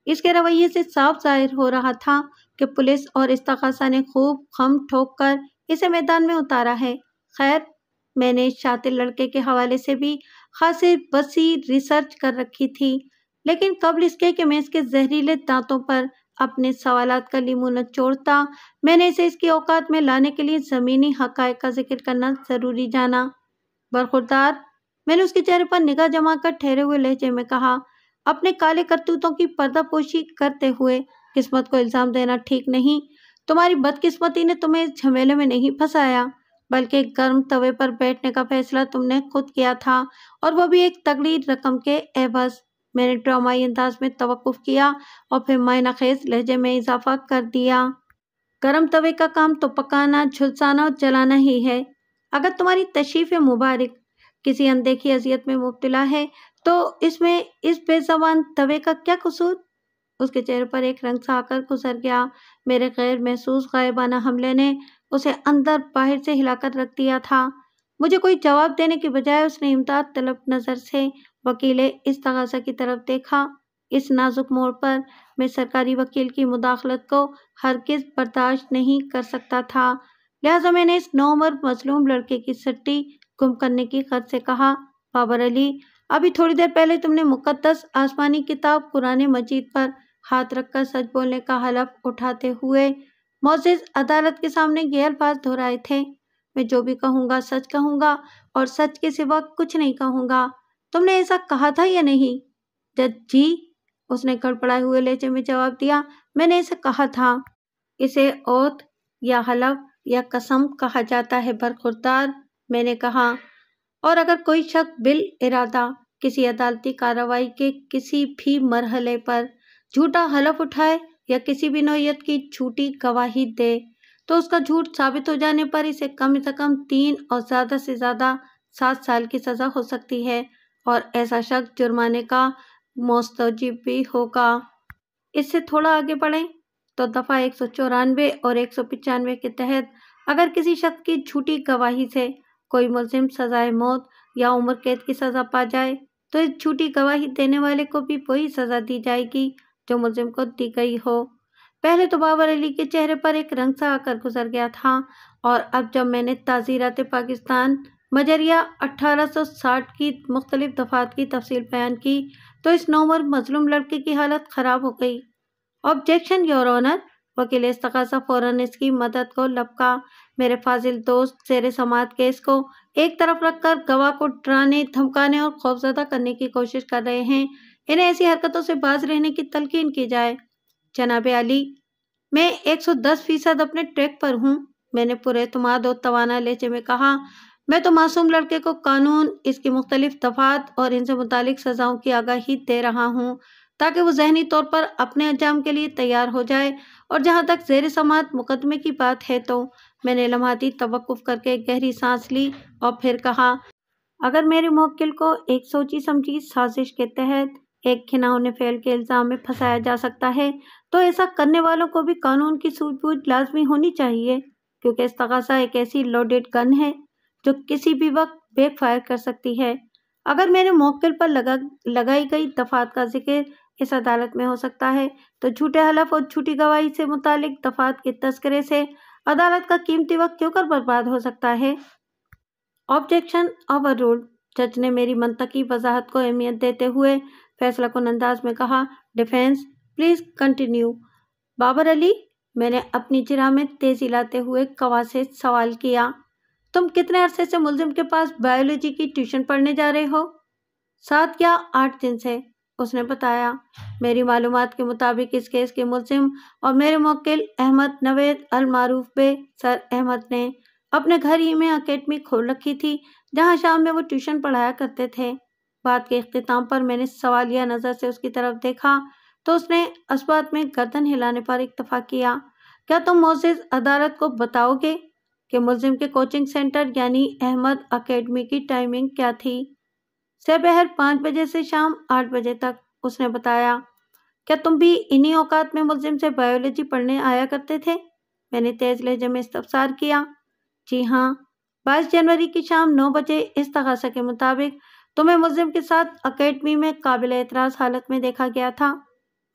اس کے رویے سے صاف ظاہر ہو رہا تھا کہ پولیس اور استغاثہ نے خوب خم ٹھوک کر اسے میدان میں اتارا ہے۔ خیر، میں نے اس شاطر لڑکے کے حوالے سے بھی خاصی وسیع ریسرچ کر رکھی تھی، لیکن قبل اس کے کہ میں اس کے زہریلے دانتوں پر اپنے سوالات کا لیمو نچوڑتا، میں نے اسے اس کی اوقات میں لانے کے لیے زمینی حقائق کا ذکر کرنا ضروری جانا۔ برخوردار، میں نے اس کے چہرے پر نگاہ جما کر ٹھہرے ہوئے لہجے میں کہا، اپنے کالے کرتوتوں کی پردہ پوشی کرتے ہوئے قسمت کو الزام دینا ٹھیک نہیں۔ تمہاری بدقسمتی نے تمہیں اس جھمیلے میں نہیں پھنسایا، بلکہ گرم توے پر بیٹھنے کا فیصلہ تم نے خود کیا تھا، اور وہ بھی ایک تگڑی رقم کے عوض۔ میں نے ڈرامائی انداز میں توقف کیا اور پھر معنی خیز لہجے میں اضافہ کر دیا، گرم توے کا کام تو پکانا، جھلسانا اور جلانا ہی ہے۔ اگر تمہاری تشریف مبارک کسی اندیکھی اذیت میں مبتلا ہے تو اس میں اس بے زبان توے کا کیا قصور؟ اس کے چہرے پر ایک رنگ سا آ کر گزر گیا۔ میرے غیر محسوس غائبانہ حملے نے اسے اندر باہر سے ہلا کر رکھ دیا تھا۔ مجھے کوئی جواب دینے کی بجائے اس نے امداد طلب نظر سے وکیل استغاثہ کی طرف دیکھا۔ اس نازک موڑ پر میں سرکاری وکیل کی مداخلت کو ہرگز برداشت نہیں کر سکتا تھا، لہٰذا میں نے اس نوعمر مظلوم لڑکے کی سٹی گم کرنے کی غرض سے کہا، بابر علی، ابھی تھوڑی دیر پہلے تم نے مقدس آسمانی کتاب قرآن مجید پر ہاتھ رکھ کر سچ بولنے کا حلف اٹھاتے ہوئے معزز عدالت کے سامنے یہ الفاظ دہرائے تھے، میں جو بھی کہوں گا سچ کہوں گا اور سچ کے سوا کچھ نہیں کہوں گا۔ تم نے ایسا کہا تھا یا نہیں؟ جج جی، اس نے گڑبڑائے ہوئے لہجے میں جواب دیا، میں نے اسے کہا تھا۔ اسے اوتھ یا حلف یا قسم کہا جاتا ہے برخوردار، میں نے کہا، اور اگر کوئی شخص بالارادہ کسی عدالتی کارروائی کے کسی بھی مرحلے پر جھوٹا حلف اٹھائے یا کسی بھی نوعیت کی جھوٹی گواہی دے تو اس کا جھوٹ ثابت ہو جانے پر اسے کم سے کم 3 اور زیادہ سے زیادہ 7 سال کی سزا ہو سکتی ہے، اور ایسا شخص جرمانے کا مستوجب بھی ہوگا۔ اس سے تھوڑا آگے بڑھیں تو دفعہ 194 اور 195 کے تحت اگر کسی شخص کی جھوٹی گواہی سے کوئی ملزم سزائے موت یا عمر قید کی سزا پا جائے تو اس جھوٹی گواہی دینے والے کو بھی وہی سزا دی جائے گی جو ملزم کو دی گئی ہو۔ پہلے تو بابر علی کے چہرے پر ایک رنگ سا آ کر گزر گیا تھا، اور اب جب میں نے تعزیرات پاکستان مجریہ 1860 کی مختلف دفعات کی تفصیل بیان کی تو اس نوعمر مظلوم لڑکے کی حالت خراب ہو گئی۔ آبجیکشن یور آنر، وکیل استغاثہ فوراً اس کی مدد کو لبکا۔ میرے فاضل دوست زیر سماعت کیس کو ایک طرف رکھ کر گواہ کو ڈرانے، دھمکانے اور خوفزدہ کرنے کی کوشش کر رہے ہیں، انہیں ایسی حرکتوں سے باز رہنے کی تلقین کی جائے۔ جناب عالی، میں 110% اپنے ٹریک پر ہوں، میں نے پورے اعتماد اور توانا لہجے میں کہا، میں تو معصوم لڑکے کو قانون، اس کی مختلف دفعات اور ان سے متعلق سزاؤں کی آگاہی دے رہا ہوں تاکہ وہ ذہنی طور پر اپنے انجام کے لیے تیار ہو جائے، اور جہاں تک زیر سماعت مقدمے کی بات ہے تو میں نے لمحاتی توقف کر کے گہری سانس لی اور پھر کہا، اگر میرے موکل کو ایک سوچی سمجھی سازش کے تحت ایک گھناؤنے فعل کے الزام میں پھنسایا جا سکتا ہے تو ایسا کرنے والوں کو بھی قانون کی سوجھ بوجھ لازمی ہونی چاہیے، کیونکہ استغاثہ ایک ایسی لوڈڈ گن ہے جو کسی بھی وقت بیک فائر کر سکتی ہے۔ اگر میرے موکل پر لگائی گئی دفعات کا ذکر اس عدالت میں ہو سکتا ہے تو جھوٹے حلف اور جھوٹی گواہی سے متعلق دفعات کے تذکرے سے عدالت کا قیمتی وقت کیوں کر برباد ہو سکتا ہے؟ آبجیکشن اوور رولڈ، جج نے میری منطقی وضاحت کو اہمیت دیتے ہوئے فیصلہ کن انداز میں کہا، ڈیفینس پلیز کنٹینیو۔ بابر علی، میں نے اپنی جرح میں تیزی لاتے ہوئے گواہ سے سوال کیا، تم کتنے عرصے سے ملزم کے پاس بائیولوجی کی ٹیوشن پڑھنے جا رہے ہو؟ 7 یا 8 دن سے، اس نے بتایا۔ میری معلومات کے مطابق اس کیس کے ملزم اور میرے موکل احمد نوید المعروف بے سر احمد نے اپنے گھر ہی میں اکیڈمی کھول رکھی تھی جہاں شام میں وہ ٹیوشن پڑھایا کرتے تھے۔ بات کے اختتام پر میں نے سوالیہ نظر سے اس کی طرف دیکھا تو اس نے اثبات میں گردن ہلانے پر اکتفا کیا۔ کیا تم معزز عدالت کو بتاؤ گے کہ ملزم کے کوچنگ سینٹر یعنی احمد اکیڈمی کی ٹائمنگ کیا تھی؟ سپہر 5 بجے سے شام 8 بجے تک، اس نے بتایا۔ کیا تم بھی انہی اوقات میں ملزم سے بایولوجی پڑھنے آیا کرتے تھے؟ میں نے تیز لہجے میں استفسار کیا۔ جی ہاں، 22 جنوری کی شام 9 بجے استغاثہ کے مطابق تمہیں ملزم کے ساتھ اکیڈمی میں قابل اعتراض حالت میں دیکھا گیا تھا۔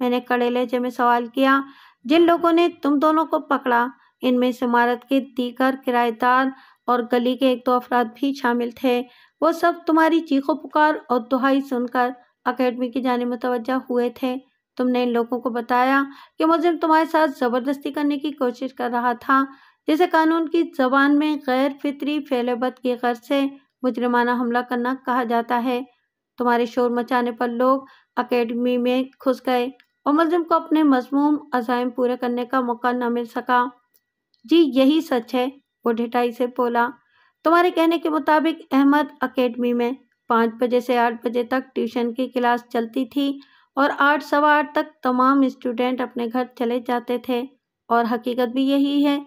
میں نے کڑے لہجے میں سوال کیا۔ جن لوگوں نے تم دونوں کو پکڑا ان میں اس عمارت کے دیگر کرایہ دار اور گلی کے 1-2 افراد بھی شامل تھے۔ وہ سب تمہاری چیخ و پکار اور دہائی سن کر اکیڈمی کی جانب متوجہ ہوئے تھے۔ تم نے ان لوگوں کو بتایا کہ ملزم تمہارے ساتھ زبردستی کرنے کی کوشش کر رہا تھا، جسے قانون کی زبان میں غیر فطری فعل بد کی غرض سے مجرمانہ حملہ کرنا کہا جاتا ہے۔ تمہارے شور مچانے پر لوگ اکیڈمی میں گھس گئے اور ملزم کو اپنے مذموم عزائم پورے کرنے کا موقع نہ مل سکا۔ جی یہی سچ ہے، وہ ڈھٹائی سے بولا۔ تمہارے کہنے کے مطابق احمد اکیڈمی میں 5 بجے سے 8 بجے تک ٹیوشن کی کلاس چلتی تھی اور 8 سوا 8 تک تمام اسٹوڈنٹ اپنے گھر چلے جاتے تھے، اور حقیقت بھی یہی ہے۔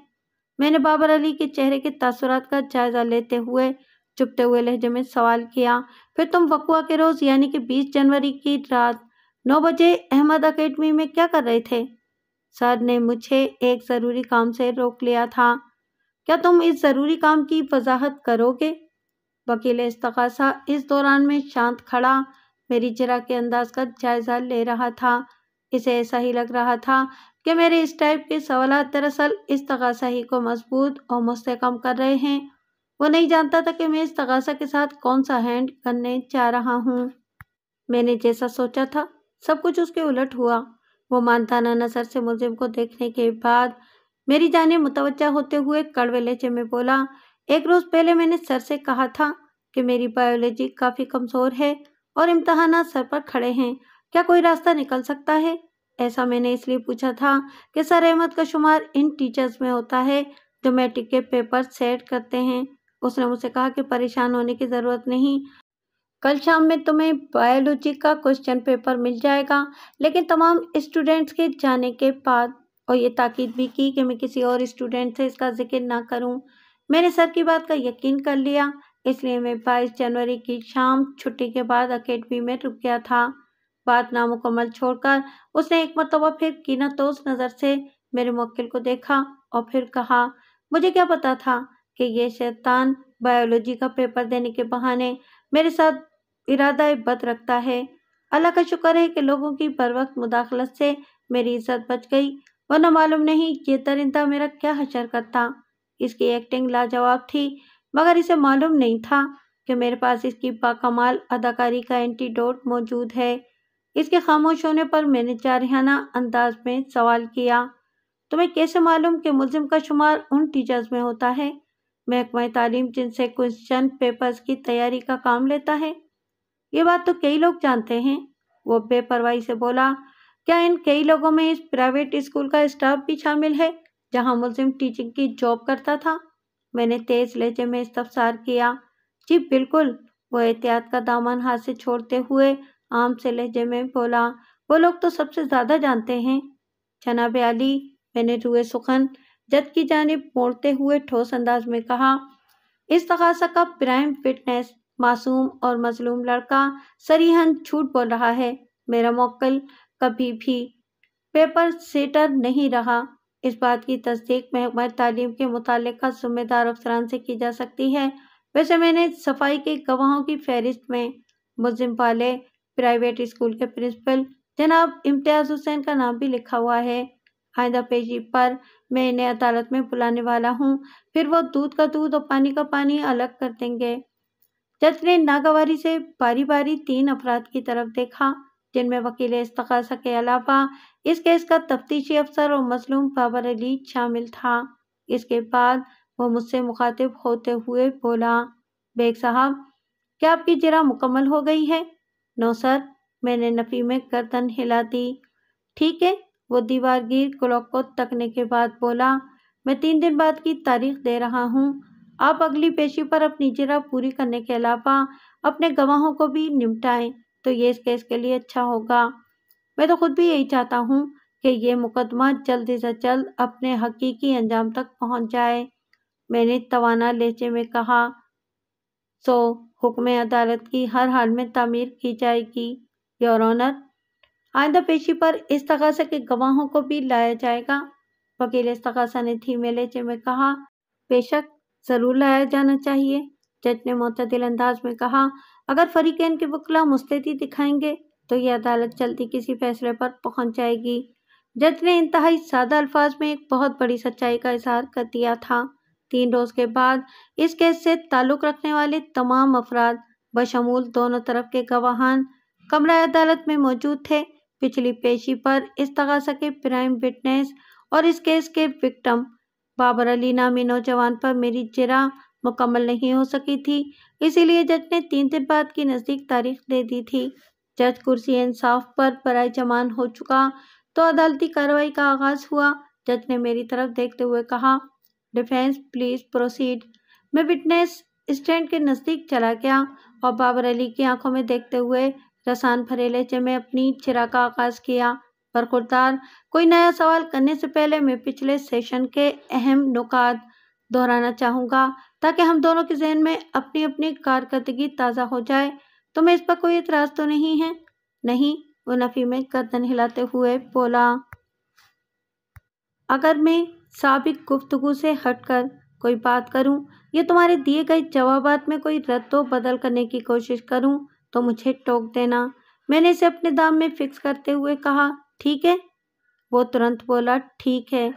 میں نے بابر علی کے چہرے کے تاثرات کا جائزہ لیتے ہوئے چپتے ہوئے لہجے میں سوال کیا۔ پھر تم وقوع کے روز یعنی کہ 20 جنوری کی رات 9 بجے احمد اکیڈمی میں کیا کر رہے تھے؟ سر نے مجھے ایک ضروری کام سے روک لیا تھا۔ کیا تم اس ضروری کام کی وضاحت کرو گے؟ وکیل استغاثہ اس دوران میں شانت کھڑا میری جرح کے انداز کا جائزہ لے رہا تھا۔ اسے ایسا ہی لگ رہا تھا کہ میرے اس ٹائپ کے سوالات دراصل استغاثہ ہی کو مضبوط اور مستحکم کر رہے ہیں۔ وہ نہیں جانتا تھا کہ میں استغاثہ کے ساتھ کون سا ہینڈ کرنے جا رہا ہوں۔ میں نے جیسا سوچا تھا سب کچھ اس کے الٹ ہوا۔ وہ ماندانہ نظر سے ملزم کو دیکھنے کے بعد میری جانب متوجہ ہوتے ہوئے کڑوے لہجے میں بولا، ایک روز پہلے میں نے سر سے کہا تھا کہ میری بایولوجی کافی کمزور ہے اور امتحانات سر پر کھڑے ہیں، کیا کوئی راستہ نکل سکتا ہے؟ ایسا میں نے اس لیے پوچھا تھا کہ سر احمد کا شمار ان ٹیچرز میں ہوتا ہے جو میٹرک کے پیپر سیٹ کرتے ہیں۔ اس نے مجھ سے کہا کہ پریشان ہونے کی ضرورت نہیں، کل شام میں تمہیں بایولوجی کا کوسچن پیپر مل جائے گا، لیکن تمام اسٹوڈنٹس کے جانے کے بعد، اور یہ تاکید بھی کی کہ میں کسی اور اسٹوڈنٹ سے اس کا ذکر نہ کروں۔ میں نے سر کی بات کا یقین کر لیا، اس لیے میں 22 جنوری کی شام چھٹی کے بعد اکیڈمی میں رک گیا تھا۔ بات نامکمل چھوڑ کر اس نے ایک مرتبہ پھر کینہ توز نظر سے میرے موکل کو دیکھا اور پھر کہا، مجھے کیا پتا تھا کہ یہ شیطان بایولوجی کا پیپر دینے کے بہانے میرے ساتھ ارادہ بد رکھتا ہے۔ اللہ کا شکر ہے کہ لوگوں کی بروقت مداخلت سے میری عزت بچ گئی، ورنہ معلوم نہیں یہ درندہ میرا کیا حشر کرتا۔ اس کی ایکٹنگ لاجواب تھی، مگر اسے معلوم نہیں تھا کہ میرے پاس اس کی باکمال اداکاری کا اینٹی ڈوٹ موجود ہے۔ اس کے خاموش ہونے پر میں نے جارحانہ انداز میں سوال کیا، تمہیں کیسے معلوم کہ ملزم کا شمار ان ٹیچرز میں ہوتا ہے، محکمہ تعلیم جن سے کوسچن پیپرز کی تیاری کا کام لیتا ہے؟ یہ بات تو کئی لوگ جانتے ہیں، وہ بے پرواہی سے بولا۔ کیا ان کئی لوگوں میں اس پرائیویٹ اسکول کا اسٹاف بھی شامل ہے جہاں ملزم ٹیچنگ کی جاب کرتا تھا؟ میں نے تیز لہجے میں استفسار کیا۔ جی بالکل، وہ احتیاط کا دامن ہاتھ سے چھوڑتے ہوئے عام سے لہجے میں بولا، وہ لوگ تو سب سے زیادہ جانتے ہیں۔ جناب عالی، میں نے روئے سخن جج کی جانب موڑتے ہوئے ٹھوس انداز میں کہا، استغاثہ کا پرائم وٹنس معصوم اور مظلوم لڑکا صریحاً جھوٹ بول رہا ہے۔ میرا موکل کبھی بھی پیپر سیٹر نہیں رہا۔ اس بات کی تصدیق محکمہ تعلیم کے متعلقہ ذمہ دار افسران سے کی جا سکتی ہے۔ ویسے میں نے صفائی کے گواہوں کی فہرست میں ملزم والے پرائیویٹ اسکول کے پرنسپل جناب امتیاز حسین کا نام بھی لکھا ہوا ہے۔ آئندہ پیشی پر میں انہیں عدالت میں بلانے والا ہوں، پھر وہ دودھ کا دودھ اور پانی کا پانی الگ کر دیں گے۔ جج نے ناگواری سے باری باری 3 افراد کی طرف دیکھا، جن میں وکیل استغاثہ کے علاوہ اس کیس کا تفتیشی افسر اور مظلوم بابر علی شامل تھا۔ اس کے بعد وہ مجھ سے مخاطب ہوتے ہوئے بولا، بیگ صاحب، کیا آپ کی جرح مکمل ہو گئی ہے؟ نو سر، میں نے نفی میں گردن ہلا دی۔ ٹھیک ہے، وہ دیوار گیر کلاک کو تکنے کے بعد بولا، میں 3 دن بعد کی تاریخ دے رہا ہوں، آپ اگلی پیشی پر اپنی جرح پوری کرنے کے علاوہ اپنے گواہوں کو بھی نمٹائیں تو یہ اس کیس کے لیے اچھا ہوگا۔ میں تو خود بھی یہی چاہتا ہوں کہ یہ مقدمہ جلد سے جلد اپنے حقیقی انجام تک پہنچ جائے۔ میں نے توانا لہجے میں کہا، سو حکم عدالت کی ہر حال میں تعمیر کی جائے گی یور آنر۔ آئندہ پیشی پر استغاثہ کے گواہوں کو بھی لایا جائے گا؟ وکیل استغاثہ نے دھیمے لہجے میں کہا، بے شک ضرور لایا جانا چاہیے۔ جج نے معتدل انداز میں کہا، اگر فریقین کے وکلاء مستعدی دکھائیں گے تو یہ عدالت جلدی کسی فیصلے پر پہنچ جائے گی۔ جج نے انتہائی سادہ الفاظ میں ایک بہت بڑی سچائی کا اظہار کر دیا تھا۔ 3 روز کے بعد اس کیس سے تعلق رکھنے والے تمام افراد بشمول دونوں طرف کے گواہان کمرہ عدالت میں موجود تھے۔ پچھلی پیشی پر استغاثہ کے پرائم وٹنس اور اس کیس کے وکٹم بابر علی نامی نوجوان پر میری جرح مکمل نہیں ہو سکی تھی، اسی لیے جج نے 3 دن بعد کی نزدیک تاریخ دے دی تھی۔ جج کرسی انصاف پر برائے جمان ہو چکا تو عدالتی کارروائی کا آغاز ہوا۔ جج نے میری طرف دیکھتے ہوئے کہا، ڈیفینس پلیز پروسیڈ۔ میں وٹنس اسٹینڈ کے نزدیک چلا گیا اور بابر علی کی آنکھوں میں دیکھتے ہوئے رسان بھرے لہجے میں اپنی جرح کا آغاز کیا۔ برخوردار، کوئی نیا سوال کرنے سے پہلے میں پچھلے سیشن کے اہم نکات دہرانا چاہوں گا تاکہ ہم دونوں کے ذہن میں اپنی اپنی کارکردگی تازہ ہو جائے۔ تمہیں اس پر کوئی اعتراض تو نہیں ہے؟ نہیں، وہ نفی میں گردن ہلاتے ہوئے بولا۔ اگر میں سابق گفتگو سے ہٹ کر کوئی بات کروں یا تمہارے دیے گئے جوابات میں کوئی رد و بدل کرنے کی کوشش کروں تو مجھے ٹوک دینا۔ میں نے اسے اپنے دام میں فکس کرتے ہوئے کہا، ٹھیک ہے؟ وہ ترنت بولا، ٹھیک ہے۔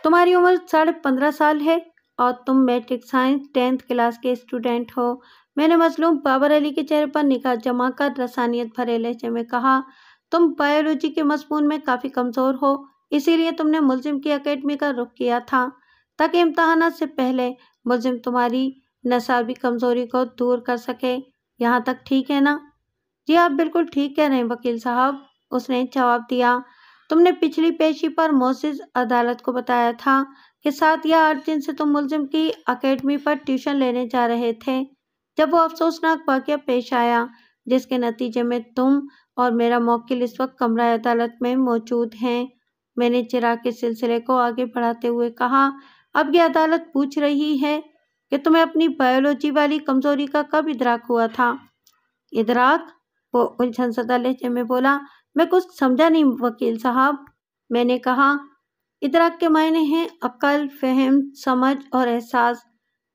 تمہاری عمر 15.5 سال ہے اور تم میٹرک سائنس 10th کلاس کے اسٹوڈنٹ ہو۔ میں نے مظلوم بابر علی کے چہرے پر نگاہ جما کر رسانیت بھرے لہجے میں کہا، تم بایولوجی کے مضمون میں کافی کمزور ہو، اسی لیے تم نے ملزم کی اکیڈمی کا رخ کیا تھا تاکہ امتحانات سے پہلے ملزم تمہاری نصابی کمزوری کو دور کر سکے۔ یہاں تک ٹھیک ہے نا؟ جی آپ بالکل ٹھیک کہہ رہے ہیں وکیل صاحب، اس نے جواب دیا۔ تم نے پچھلی پیشی پر معزز عدالت کو بتایا تھا کہ 7 یا 8 دن سے تم ملزم کی اکیڈمی پر ٹیوشن لینے جا رہے تھے جب وہ افسوسناک واقعہ پیش آیا جس کے نتیجے میں تم اور میرا موکل اس وقت کمرہ عدالت میں موجود ہیں۔ میں نے جرح کے سلسلے کو آگے بڑھاتے ہوئے کہا، اب یہ عدالت پوچھ رہی ہے کہ تمہیں اپنی بایولوجی والی کمزوری کا کب ادراک ہوا تھا؟ ادراک؟ وہ الجھن زدہ لہجے میں بولا، میں کچھ سمجھا نہیں وکیل صاحب۔ میں نے کہا، ادراک کے معنی ہیں عقل، فہم، سمجھ اور احساس۔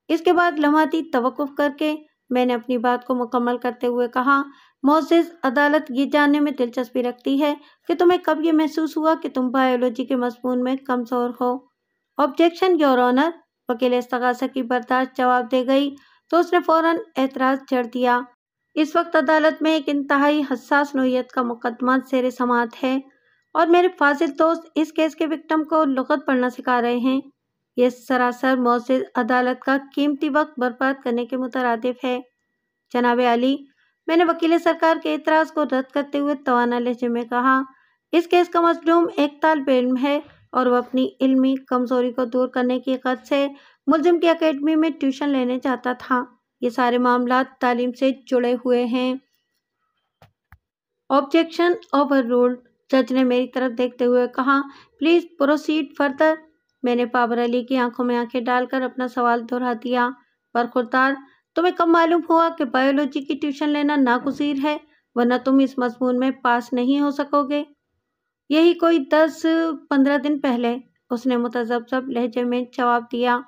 اس کے بعد لمحاتی توقف کر کے میں نے اپنی بات کو مکمل کرتے ہوئے کہا، معزز عدالت یہ جاننے میں دلچسپی رکھتی ہے کہ تمہیں کب یہ محسوس ہوا کہ تم بایولوجی کے مضمون میں کمزور ہو؟ Objection your owner. وکیل استغاثہ کی برداشت جواب دے گئی تو اس نے فوراً اعتراض جڑ دیا، اس وقت عدالت میں ایک انتہائی حساس نوعیت کا مقدمہ زیر سماعت ہے اور میرے فاضل دوست اس کیس کے وکٹم کو لغت پڑھنا سکھا رہے ہیں۔ یہ سراسر معزز عدالت کا قیمتی وقت برباد کرنے کے مترادف ہے۔ جناب عالی، میں نے وکیل سرکار کے اعتراض کو رد کرتے ہوئے توانا لہجے میں کہا، اس کیس کا مظلوم ایک طالب علم ہے اور وہ اپنی علمی کمزوری کو دور کرنے کی غرض سے ملزم کی اکیڈمی میں ٹیوشن لینے جاتا تھا۔ یہ سارے معاملات تعلیم سے جڑے ہوئے ہیں۔ Objection overruled. جج نے میری طرف دیکھتے ہوئے کہا، پلیز پروسیڈ فردر۔ میں نے بابر علی کی آنکھوں میں آنکھیں ڈال کر اپنا سوال دہرا دیا، برخوردار، تمہیں کب معلوم ہوا کہ بایولوجی کی ٹیوشن لینا ناگزیر ہے ورنہ تم اس مضمون میں پاس نہیں ہو سکو گے؟ یہی کوئی 10-15 دن پہلے، اس نے متذبذب لہجے میں جواب دیا۔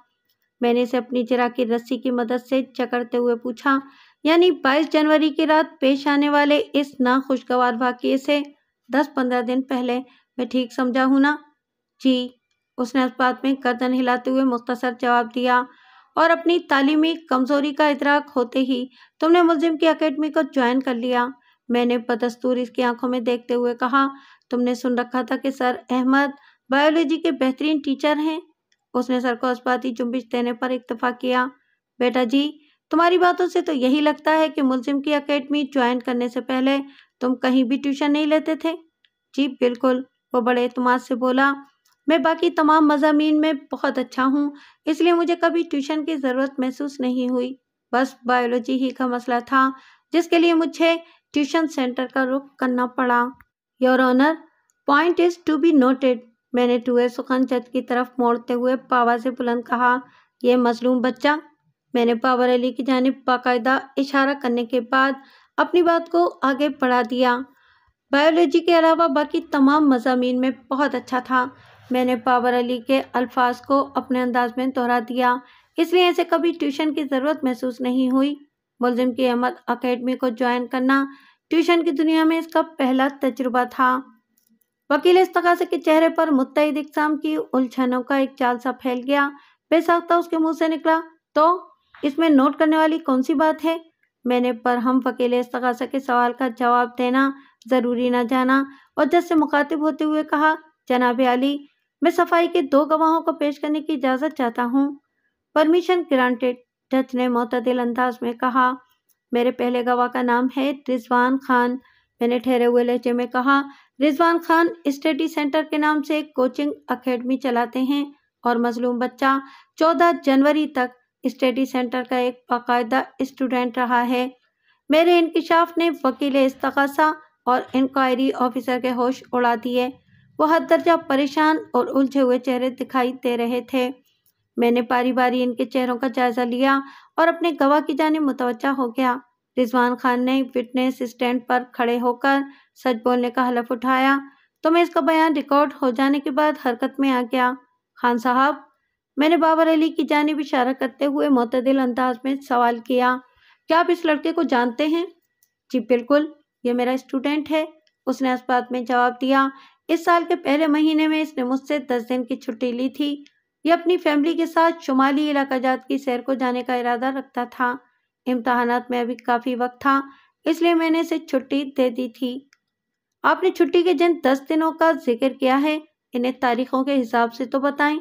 میں نے اسے اپنی جرح کی رسی کی مدد سے جکڑتے ہوئے پوچھا، یعنی 22 جنوری کی رات پیش آنے والے اس ناخوشگوار واقعے سے 10-15 دن پہلے، میں ٹھیک سمجھا ہوں نا؟ جی، اس نے اس بات میں گردن ہلاتے ہوئے مختصر جواب دیا۔ اور اپنی تعلیمی کمزوری کا ادراک ہوتے ہی تم نے ملزم کی اکیڈمی کو جوائن کر لیا؟ میں نے بدستور اس کی آنکھوں میں دیکھتے ہوئے کہا، تم نے سن رکھا تھا کہ سر احمد بایولوجی کے بہترین ٹیچر ہیں؟ اس نے سر کو اثباتی جنبش دینے پر اکتفا کیا۔ بیٹا جی، تمہاری باتوں سے تو یہی لگتا ہے کہ ملزم کی اکیڈمی جوائن کرنے سے پہلے تم کہیں بھی ٹیوشن نہیں لیتے تھے؟ جی بالکل، وہ بڑے اعتماد سے بولا۔ میں باقی تمام مضامین میں بہت اچھا ہوں، اس لیے مجھے کبھی ٹیوشن کی ضرورت محسوس نہیں ہوئی۔ بس بایولوجی ہی کا مسئلہ تھا جس کے لیے مجھے ٹیوشن سینٹر کا رخ کرنا پڑا۔ Your honour, point is to be noted, میں نے ٹوئے سخن جج کی طرف موڑتے ہوئے پاوا سے بلند کہا۔ یہ مظلوم بچہ، میں نے باور علی کی جانب باقاعدہ اشارہ کرنے کے بعد اپنی بات کو آگے بڑھا دیا۔ بایولوجی کے علاوہ باقی تمام مضامین میں بہت اچھا تھا۔ میں نے باور علی کے الفاظ کو اپنے انداز میں دہرا دیا، اس لیے اسے کبھی ٹیوشن کی ضرورت محسوس نہیں ہوئی۔ ملزم کی احمد اکیڈمی کو جوائن کرنا ٹیوشن کی دنیا میں اس کا پہلا تجربہ تھا۔ وکیل استغاثے کے چہرے پر متعدد اقسام کی الجھنوں کا ایک جال سا پھیل گیا۔ بے ساختہ اس کے منہ سے نکلا، تو اس میں نوٹ کرنے والی کون سی بات ہے؟ میں نے برہم وکیل استغاثہ کے سوال کا جواب دینا ضروری نہ جانا اور جج سے مخاطب ہوتے ہوئے کہا، جناب عالی، میں صفائی کے 2 گواہوں کو پیش کرنے کی اجازت چاہتا ہوں۔ پرمیشن گرانٹڈ، جج نے معتدل انداز میں کہا۔ میرے پہلے گواہ کا نام ہے رضوان خان، میں نے ٹھہرے ہوئے لہجے میں کہا۔ رضوان خان اسٹڈی سینٹر کے نام سے ایک کوچنگ اکیڈمی چلاتے ہیں اور مظلوم بچہ 14 جنوری تک اسٹڈی سینٹر کا ایک باقاعدہ اسٹوڈنٹ رہا ہے۔ میرے انکشاف نے وکیل استغاثہ اور انکوائری آفیسر کے ہوش اڑا دیے۔ وہ حد درجہ پریشان اور الجھے ہوئے چہرے دکھائی دے رہے تھے۔ میں نے باری باری ان کے چہروں کا جائزہ لیا اور اپنے گواہ کی جانب متوجہ ہو گیا۔ رضوان خان نے وٹنس اسٹینڈ پر کھڑے ہو کر سچ بولنے کا حلف اٹھایا، تو میں اس کا بیان ریکارڈ ہو جانے کے بعد حرکت میں آ گیا۔ خان صاحب، میں نے باور علی کی جانب اشارہ کرتے ہوئے معتدل انداز میں سوال کیا، کیا آپ اس لڑکے کو جانتے ہیں؟ جی بالکل، یہ میرا اسٹوڈنٹ ہے، اس نے اس بات میں جواب دیا۔ اس سال کے پہلے مہینے میں اس نے مجھ سے 10 دن کی چھٹی لی تھی۔ یہ اپنی فیملی کے ساتھ شمالی علاقہ جات کی سیر کو جانے کا ارادہ رکھتا تھا۔ امتحانات میں ابھی کافی وقت تھا، اس لیے میں نے اسے چھٹی دے دی تھی۔ آپ نے چھٹی کے جن 10 دنوں کا ذکر کیا ہے، انہیں تاریخوں کے حساب سے تو بتائیں۔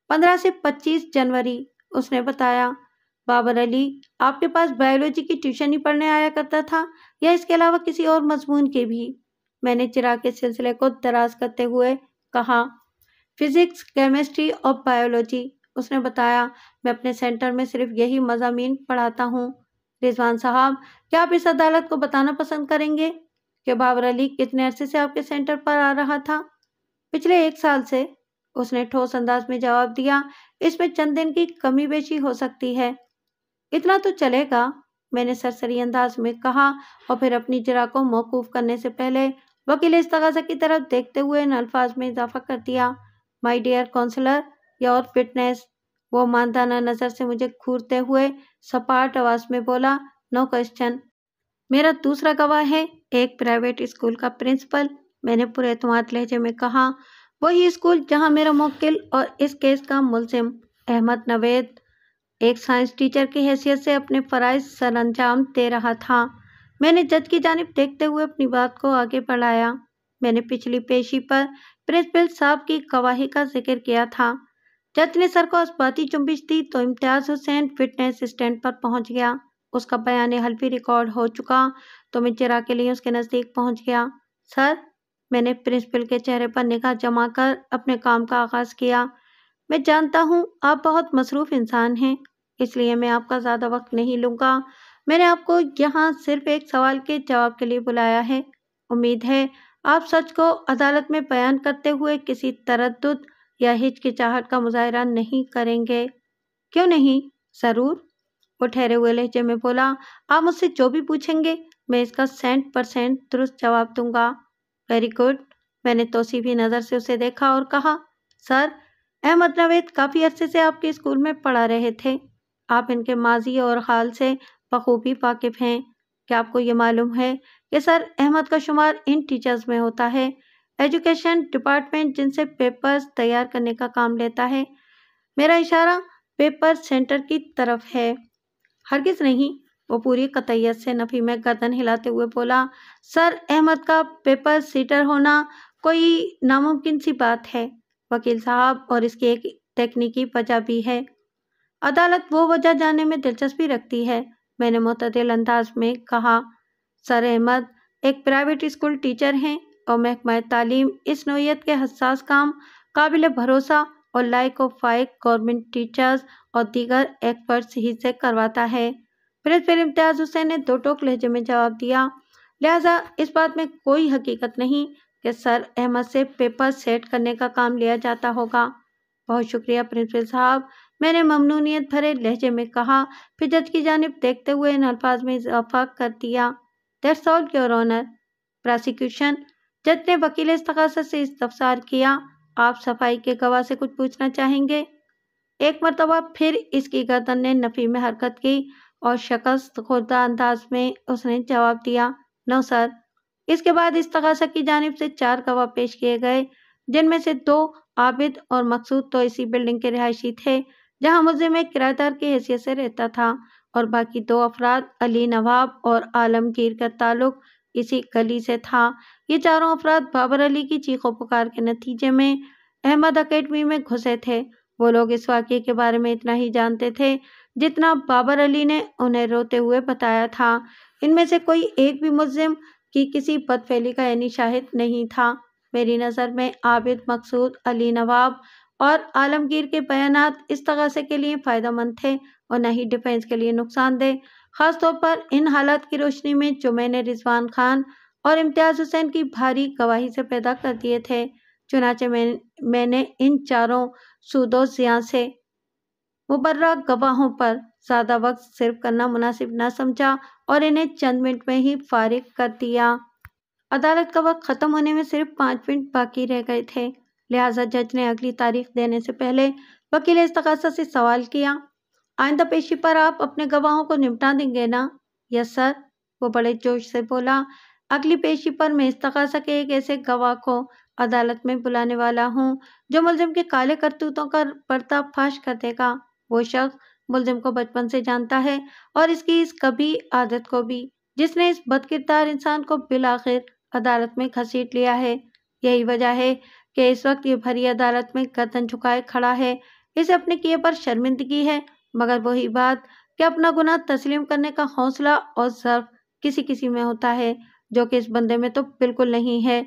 15 سے 25 جنوری، اس نے بتایا۔ بابر علی، آپ کے پاس بایولوجی کی ٹیوشن ہی پڑھنے آیا کرتا تھا یا اس کے علاوہ کسی اور مضمون کے بھی؟ میں نے چراغ کے سلسلے کو دراز کرتے ہوئے کہا۔ فزکس، کیمسٹری اور بایولوجی، اس نے بتایا۔ میں اپنے سینٹر میں صرف یہی مضامین پڑھاتا ہوں۔ رضوان صاحب، کیا آپ اس عدالت کو بتانا پسند کریں گے کہ بابر علی کتنے عرصے سے آپ کے سینٹر پر آ رہا تھا؟ پچھلے 1 سال سے، اس نے ٹھوس انداز میں جواب دیا۔ اس میں چند دن کی کمی بیشی ہو سکتی ہے۔ اتنا تو چلے گا، میں نے سرسری انداز میں کہا اور پھر اپنی جرح کو موقوف کرنے سے پہلے وکیل استغاثہ کی طرف دیکھتے ہوئے ان الفاظ میں اضافہ کر دیا، my dear counsellor, your witness. وہ ماندانہ نظر سے مجھے گھورتے ہوئے سپاٹ آواز میں بولا، نو کوسچن۔ میرا دوسرا گواہ ہے ایک پرائیویٹ اسکول کا پرنسپل، میں نے پورے اعتماد لہجے میں کہا، وہی اسکول جہاں میرا موکل اور اس کیس کا ملزم احمد نوید ایک سائنس ٹیچر کی حیثیت سے اپنے فرائض سر انجام دے رہا تھا۔ میں نے جج کی جانب دیکھتے ہوئے اپنی بات کو آگے بڑھایا۔ میں نے پچھلی پیشی پر پرنسپل صاحب کی گواہی کا ذکر کیا تھا۔ جج نے سر کو اثباتی جنبش دی تو امتیاز حسین فٹنس اسٹینڈ پر پہنچ گیا۔ اس کا بیان حلفی ریکارڈ ہو چکا تو میں چراغ کے لیے اس کے نزدیک پہنچ گیا۔ سر، میں نے پرنسپل کے چہرے پر نگاہ جما کر اپنے کام کا آغاز کیا۔ میں جانتا ہوں آپ بہت مصروف انسان ہیں، اس لیے میں آپ کا زیادہ وقت نہیں لوں گا۔ میں نے آپ کو یہاں صرف ایک سوال کے جواب کے لیے بلایا ہے۔ امید ہے آپ سچ کو عدالت میں بیان کرتے ہوئے کسی تردد یا ہچکچاہٹ کا مظاہرہ نہیں کریں گے۔ کیوں نہیں؟ ضرور، وہ ٹھہرے ہوئے لہجے میں بولا۔ آپ مجھ سے جو بھی پوچھیں گے میں اس کا 100% درست جواب دوں گا۔ ویری گڈ، میں نے توصیفی نظر سے اسے دیکھا اور کہا، سر، احمد نوید کافی عرصے سے آپ کے اسکول میں پڑھا رہے تھے، آپ ان کے ماضی اور حال سے بخوبی واقف ہیں۔ کیا آپ کو یہ معلوم ہے کہ سر احمد کا شمار ان ٹیچرز میں ہوتا ہے ایجوکیشن ڈپارٹمنٹ جن سے پیپرز تیار کرنے کا کام لیتا ہے؟ میرا اشارہ پیپر سینٹر کی طرف ہے۔ ہرگز نہیں، وہ پوری قطعیت سے نفی میں گردن ہلاتے ہوئے بولا۔ سر احمد کا پیپر سیٹر ہونا کوئی ناممکن سی بات ہے وکیل صاحب، اور اس کی ایک تکنیکی وجہ بھی ہے۔ عدالت وہ وجہ جاننے میں دلچسپی رکھتی ہے، میں نے معتدل انداز میں کہا۔ سر احمد ایک پرائیویٹ اسکول ٹیچر ہیں اور محکمہ تعلیم اس نوعیت کے حساس کام قابل بھروسہ اور لائق و فائق گورنمنٹ ٹیچرز اور دیگر ایکسپرٹس ہی سے کرواتا ہے۔ پرنسپل امتیاز حسین نے دو ٹوک لہجے میں جواب دیا، لہٰذا اس بات میں کوئی حقیقت نہیں کہ سر احمد سے پیپر سیٹ کرنے کا کام لیا جاتا ہوگا۔ بہت شکریہ پرنسپل صاحب، میں نے ممنونیت بھرے لہجے میں کہا، پھر جج کی جانب دیکھتے ہوئے ان الفاظ میں اضافہ کر دیا، that's all your owner. Prosecution. جج نے وکیل استغاثہ سے استفسار کیا، آپ صفائی کے گواہ سے کچھ پوچھنا چاہیں گے؟ ایک مرتبہ پھر اس کی گردن نے نفی میں حرکت کی اور شکست خوردہ انداز میں اس نے جواب دیا، نو سر۔ اس کے بعد استغاثہ کی جانب سے 4 گواہ پیش کیے گئے، جن میں سے 2 عابد اور مقصود تو اسی بلڈنگ کے رہائشی تھے جہاں ملزم ایک کرایہ دار کی حیثیت سے رہتا تھا، اور باقی 2 افراد علی نواب اور عالمگیر کا تعلق اسی گلی سے تھا۔ یہ چاروں افراد بابر علی کی چیخ و پکار کے نتیجے میں احمد اکیڈمی میں گھسے تھے۔ وہ لوگ اس واقعے کے بارے میں اتنا ہی جانتے تھے جتنا بابر علی نے انہیں روتے ہوئے بتایا تھا۔ ان میں سے کوئی ایک بھی ملزم کی کسی بدفعلی کا عینی شاہد نہیں تھا۔ میری نظر میں عابد، مقصود، علی نواب اور عالمگیر کے بیانات استغاثے کے لیے فائدہ مند تھے اور نہ ہی ڈیفینس کے لیے نقصان دہ، خاص طور پر ان حالات کی روشنی میں جو میں نے رضوان خان اور امتیاز حسین کی بھاری گواہی سے پیدا کر دیے تھے۔ چنانچہ میں نے ان چاروں سود و زیاں سے مبرہ گواہوں پر زیادہ وقت صرف کرنا مناسب نہ سمجھا اور انہیں چند منٹ میں ہی فارغ کر دیا۔ عدالت کا وقت ختم ہونے میں صرف 5 منٹ باقی رہ گئے تھے، لہٰذا جج نے اگلی تاریخ دینے سے پہلے وکیل استغاثہ سے سوال کیا، آئندہ پیشی پر آپ اپنے گواہوں کو نمٹا دیں گے نا؟ یس سر، وہ بڑے جوش سے بولا۔ اگلی پیشی پر میں استغاثہ کے ایک ایسے گواہ کو عدالت میں بلانے والا ہوں جو ملزم کے کالے کرتوتوں کا پردہ فاش کر دے گا۔ وہ شخص ملزم کو بچپن سے جانتا ہے اور اس کی اس کبھی عادت کو بھی، جس نے اس بد کردار انسان کو بالآخر عدالت میں گھسیٹ لیا ہے۔ یہی وجہ ہے کہ اس وقت یہ بھری عدالت میں گردن جھکائے کھڑا ہے۔ اسے اپنے کیے پر شرمندگی ہے، مگر وہی بات کہ اپنا گناہ تسلیم کرنے کا حوصلہ اور ضعف کسی کسی میں ہوتا ہے، جو کہ اس بندے میں تو بالکل نہیں ہے۔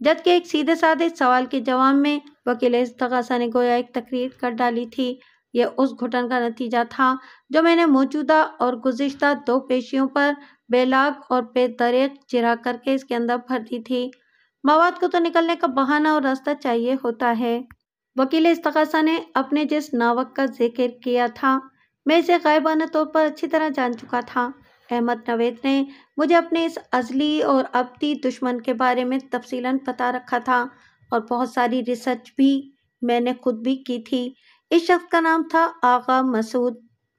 جج کے ایک سیدھے سادے سوال کے جواب میں وکیل استغاثہ نے گویا ایک تقریر کر ڈالی تھی۔ یہ اس گھٹن کا نتیجہ تھا جو میں نے موجودہ اور گزشتہ 2 پیشیوں پر بے لاگ اور بے دریغ جرح کر کے اس کے اندر بھر دی تھی۔ مواد کو تو نکلنے کا بہانہ اور راستہ چاہیے ہوتا ہے۔ وکیل استغاثہ نے اپنے جس ناوک کا ذکر کیا تھا، میں اسے غائبانہ طور پر اچھی طرح جان چکا تھا۔ احمد نوید نے مجھے اپنے اس ازلی اور ابدی دشمن کے بارے میں تفصیلاً بتا رکھا تھا، اور بہت ساری ریسرچ بھی میں نے خود بھی کی تھی۔ اس شخص کا نام تھا آغا مسعود۔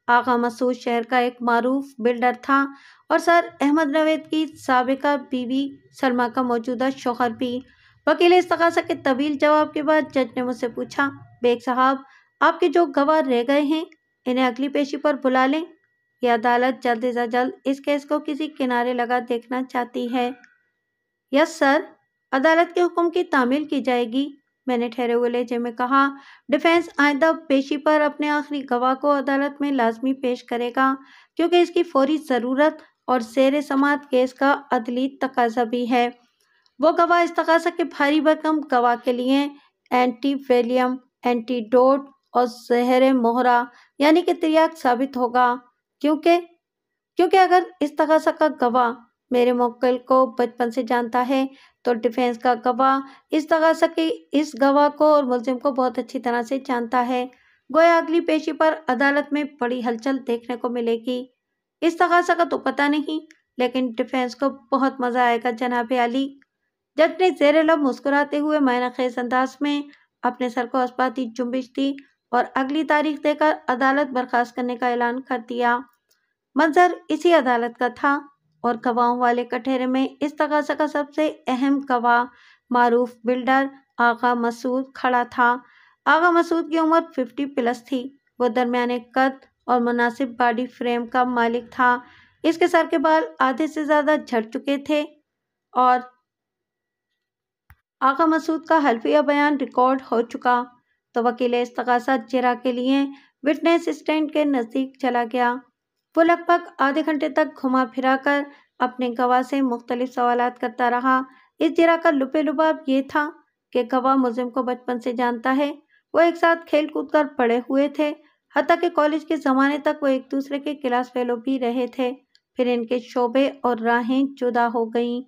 آغا مسعود شہر کا ایک معروف بلڈر تھا اور سر احمد نوید کی سابقہ بیوی سلمیٰ کا موجودہ شوہر بھی۔ وکیل استغاثہ کے طویل جواب کے بعد جج نے مجھ سے پوچھا، بیگ صاحب، آپ کے جو گواہ رہ گئے ہیں انہیں اگلی پیشی پر بلا لیں؟ یہ عدالت جلد از جلد اس کیس کو کسی کنارے لگا دیکھنا چاہتی ہے۔ یس سر، عدالت کے حکم کی تعمیل کی جائے گی، میں نے ٹھہرے ہوئے لہجے میں کہا۔ ڈیفینس آئندہ پیشی پر اپنے آخری گواہ کو عدالت میں لازمی پیش کرے گا، کیونکہ اس کی فوری ضرورت اور زیر سماعت کیس کا عدلی تقاضا بھی ہے۔ وہ گواہ استغاثہ کے بھاری بھرکم گواہ کے لیے اینٹی ویلیم، اینٹی ڈوٹ اور زہر مہرا یعنی کہ تریاک ثابت ہوگا، کیونکہ اگر استغاثہ کا گواہ میرے موکل کو بچپن سے جانتا ہے تو ڈیفینس کا گواہ استغاثہ کے اس گواہ کو اور ملزم کو بہت اچھی طرح سے جانتا ہے۔ گویا اگلی پیشی پر عدالت میں بڑی ہلچل دیکھنے کو ملے گی۔ استغاثہ کا تو پتہ نہیں، لیکن ڈیفینس کو بہت مزہ آئے گا جناب عالی۔ جج نے زیر لب مسکراتے ہوئے معنی خیز انداز میں اپنے سر کو اثباتی جنبش دی اور اگلی تاریخ دے کر عدالت برخاست کرنے کا اعلان کر دیا۔ منظر اسی عدالت کا تھا اور گواہوں والے کٹہرے میں استغاثہ کا سب سے اہم گواہ معروف بلڈر آغا مسعود کھڑا تھا۔ آغا مسعود کی عمر 50 تھی۔ وہ درمیانے قد اور مناسب باڈی فریم کا مالک تھا۔ اس کے سر کے بال آدھے سے زیادہ جھڑ چکے تھے اور آغا مسعود کا حلفیہ بیان ریکارڈ ہو چکا تو وکیل استغاثہ جرح کے لیے وٹنس اسٹینڈ کے نزدیک چلا گیا۔ وہ لگ بھگ آدھے گھنٹے تک گھما پھرا کر اپنے گواہ سے مختلف سوالات کرتا رہا۔ اس جرح کا لب لباب یہ تھا کہ گواہ ملزم کو بچپن سے جانتا ہے، وہ ایک ساتھ کھیل کود کر بڑے ہوئے تھے، حتیٰ کہ کالج کے زمانے تک وہ ایک دوسرے کے کلاس فیلو بھی رہے تھے، پھر ان کے شعبے اور راہیں جدا ہو گئیں۔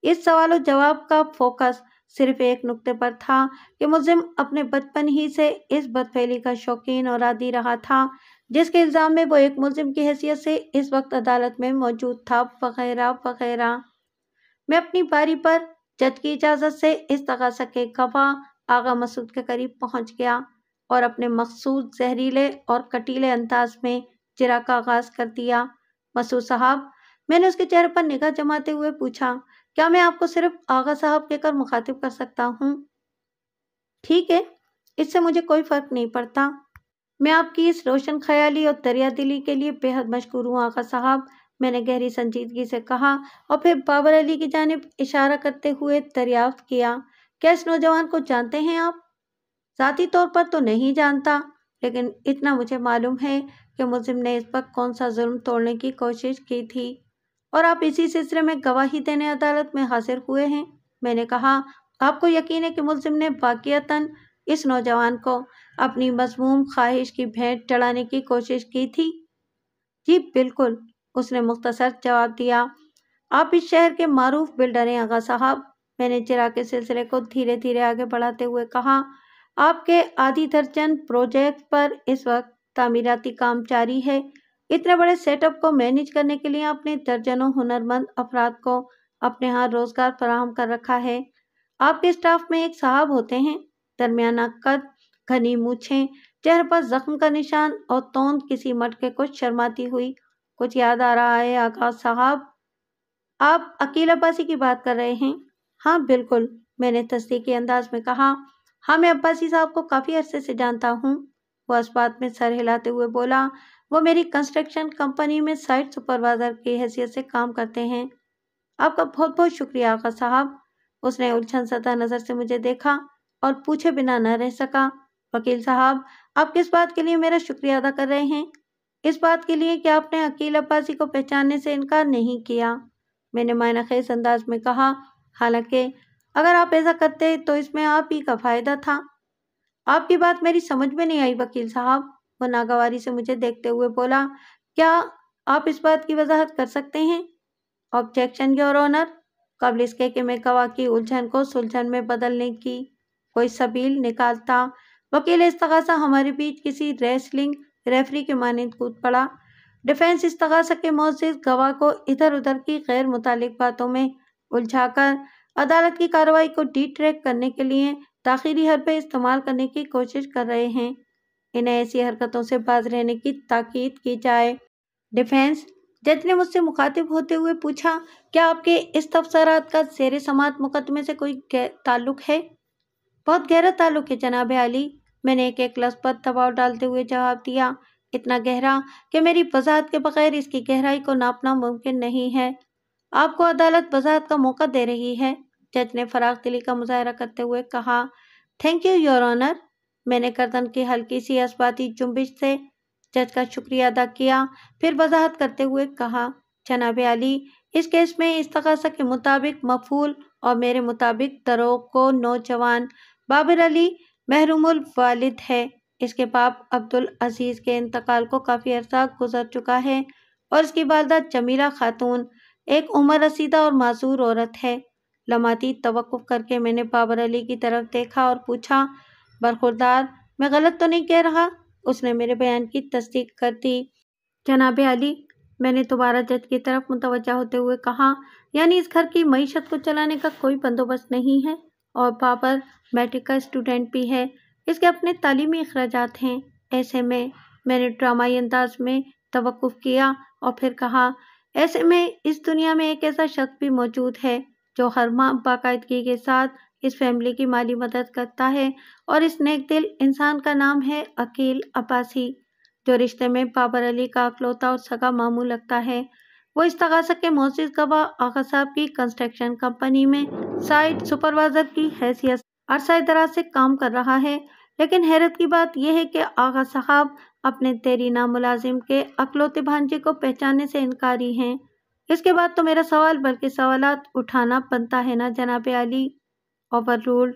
اس سوال و جواب کا فوکس صرف ایک نقطے پر تھا کہ ملزم اپنے بچپن ہی سے اس بدفعلی کا شوقین اور عادی رہا تھا جس کے الزام میں وہ ایک ملزم کی حیثیت سے اس وقت عدالت میں موجود تھا، وغیرہ وغیرہ۔ میں اپنی باری پر جج کی اجازت سے اس تقاضا کے گواہ آغا مسعود کے قریب پہنچ گیا اور اپنے مخصوص زہریلے اور کٹیلے انداز میں جرا کا آغاز کر دیا۔ مسعود صاحب، میں نے اس کے چہرے پر نگاہ جماتے ہوئے پوچھا، کیا میں آپ کو صرف آغا صاحب کہہ کر مخاطب کر سکتا ہوں؟ ٹھیک ہے، اس سے مجھے کوئی فرق نہیں پڑتا۔ میں آپ کی اس روشن خیالی اور دریا دلی کے لیے بے حد مشکور ہوں آغا صاحب، میں نے گہری سنجیدگی سے کہا اور پھر بابر علی کی جانب اشارہ کرتے ہوئے دریافت کیا، کیا اس نوجوان کو جانتے ہیں آپ؟ ذاتی طور پر تو نہیں جانتا، لیکن اتنا مجھے معلوم ہے کہ ملزم نے اس وقت کون سا ظلم توڑنے کی کوشش کی تھی، اور آپ اسی سلسلے میں گواہی دینے عدالت میں حاضر ہوئے ہیں۔ میں نے کہا، آپ کو یقین ہے کہ ملزم نے واقعتاً اس نوجوان کو اپنی مذموم خواہش کی بھینٹ چڑھانے کی کوشش کی تھی؟ جی بالکل، اس نے مختصر جواب دیا۔ آپ اس شہر کے معروف بلڈر ہیں آغا صاحب، میں نے جرا کے سلسلے کو دھیرے دھیرے آگے بڑھاتے ہوئے کہا۔ آپ کے آدھی درجن پروجیکٹ پر اس وقت تعمیراتی کام جاری ہے۔ اتنے بڑے سیٹ اپ کو مینیج کرنے کے لیے آپ نے درجنوں ہنرمند افراد کو اپنے ہاں روزگار فراہم کر رکھا ہے۔ آپ کے اسٹاف میں ایک صاحب ہوتے ہیں، درمیانہ قد، گھنی مونچھیں، چہرے پر زخم کا نشان اور توند کسی مٹکے کو شرماتی ہوئی۔ کچھ یاد آ رہا ہے آغا صاحب؟ آپ عقیل عباسی کی بات کر رہے ہیں؟ ہاں بالکل، میں نے تصدیقی انداز میں کہا۔ ہاں، میں عباسی صاحب کو کافی عرصے سے جانتا ہوں، وہ اس بات میں سر ہلاتے ہوئے بولا۔ وہ میری کنسٹرکشن کمپنی میں سائٹ سپروائزر کی حیثیت سے کام کرتے ہیں۔ آپ کا بہت بہت شکریہ آغا صاحب۔ اس نے الجھن زدہ نظر سے مجھے دیکھا اور پوچھے بنا نہ رہ سکا، وکیل صاحب، آپ کس بات کے لیے میرا شکریہ ادا کر رہے ہیں؟ اس بات کے لیے کہ آپ نے عقیل عباسی کو پہچاننے سے انکار نہیں کیا، میں نے معنی خیز انداز میں کہا۔ حالانکہ اگر آپ ایسا کرتے تو اس میں آپ ہی کا فائدہ تھا۔ آپ کی بات میری سمجھ میں نہیں آئی وکیل صاحب، وہ ناگواری سے مجھے دیکھتے ہوئے بولا۔ کیا آپ اس بات کی وضاحت کر سکتے ہیں؟ آبجیکشن یور آنر، قبل اس کے کہ میں گواہ کی الجھن کو سلجھن میں بدلنے کی کوئی سبیل نکالتا، وکیل استغاثہ ہمارے بیچ کسی ریسلنگ ریفری کے مانند کود پڑا۔ ڈیفینس استغاثہ کے معزز گواہ کو ادھر ادھر کی غیر متعلق باتوں میں الجھا کر عدالت کی کارروائی کو ڈی ٹریک کرنے کے لیے تاخیری حربے استعمال کرنے کی کوشش کر رہے ہیں۔ انہیں ایسی حرکتوں سے باز رہنے کی تاکید کی جائے۔ ڈیفینس، جج نے مجھ سے مخاطب ہوتے ہوئے پوچھا، کیا آپ کے اس تبصرات کا زیر سماعت مقدمے سے کوئی تعلق ہے؟ بہت گہرا تعلق ہے جناب عالی، میں نے ایک لفظ پر دباؤ ڈالتے ہوئے جواب دیا، اتنا گہرا کہ میری وضاحت کے بغیر اس کی گہرائی کو ناپنا ممکن نہیں ہے۔ آپ کو عدالت وضاحت کا موقع دے رہی ہے، جج نے فراخ دلی کا مظاہرہ کرتے ہوئے کہا۔ تھینک یو یور آنر، میں نے گردن کی ہلکی سی اثباتی جنبش سے جج کا شکریہ ادا کیا، پھر وضاحت کرتے ہوئے کہا، جناب عالی، اس کیس میں استغاثہ کے مطابق مفعول اور میرے مطابق دروغ کو نوجوان بابر علی محروم الوالد ہے۔ اس کے باپ عبدالعزیز کے انتقال کو کافی عرصہ گزر چکا ہے اور اس کی والدہ جمیلہ خاتون ایک عمر رسیدہ اور معذور عورت ہے۔ لمحاتی توقف کر کے میں نے بابر علی کی طرف دیکھا اور پوچھا، برخوردار، میں غلط تو نہیں کہہ رہا؟ اس نے میرے بیان کی تصدیق کر دی۔ جناب عالی، میں نے دوبارہ جج کی طرف متوجہ ہوتے ہوئے کہا، یعنی اس گھر کی معیشت کو چلانے کا کوئی بندوبست نہیں ہے، اور بابر میٹرک کا اسٹوڈنٹ بھی ہے، اس کے اپنے تعلیمی اخراجات ہیں۔ ایسے میں نے ڈرامائی انداز میں توقف کیا اور پھر کہا، ایسے میں اس دنیا میں ایک ایسا شخص بھی موجود ہے جو ہر ماہ باقاعدگی کے ساتھ اس فیملی کی مالی مدد کرتا ہے، اور اس نیک دل انسان کا نام ہے عقیل عباسی، جو رشتے میں بابر علی کا اکلوتا اور سگا ماموں لگتا ہے۔ وہ استغاثہ کے معزز گواہ آغا صاحب کی کنسٹرکشن کمپنی میں سائٹ سپروائزر کی حیثیت عرصہ دراز سے کام کر رہا ہے، لیکن حیرت کی بات یہ ہے کہ آغا صاحب اپنے دیرینہ ملازم کے اکلوتے بھانجے کو پہچاننے سے انکاری ہیں۔ اس کے بعد تو میرا سوال بلکہ سوالات اٹھانا بنتا ہے نا جناب عالی؟ اوور رولڈ،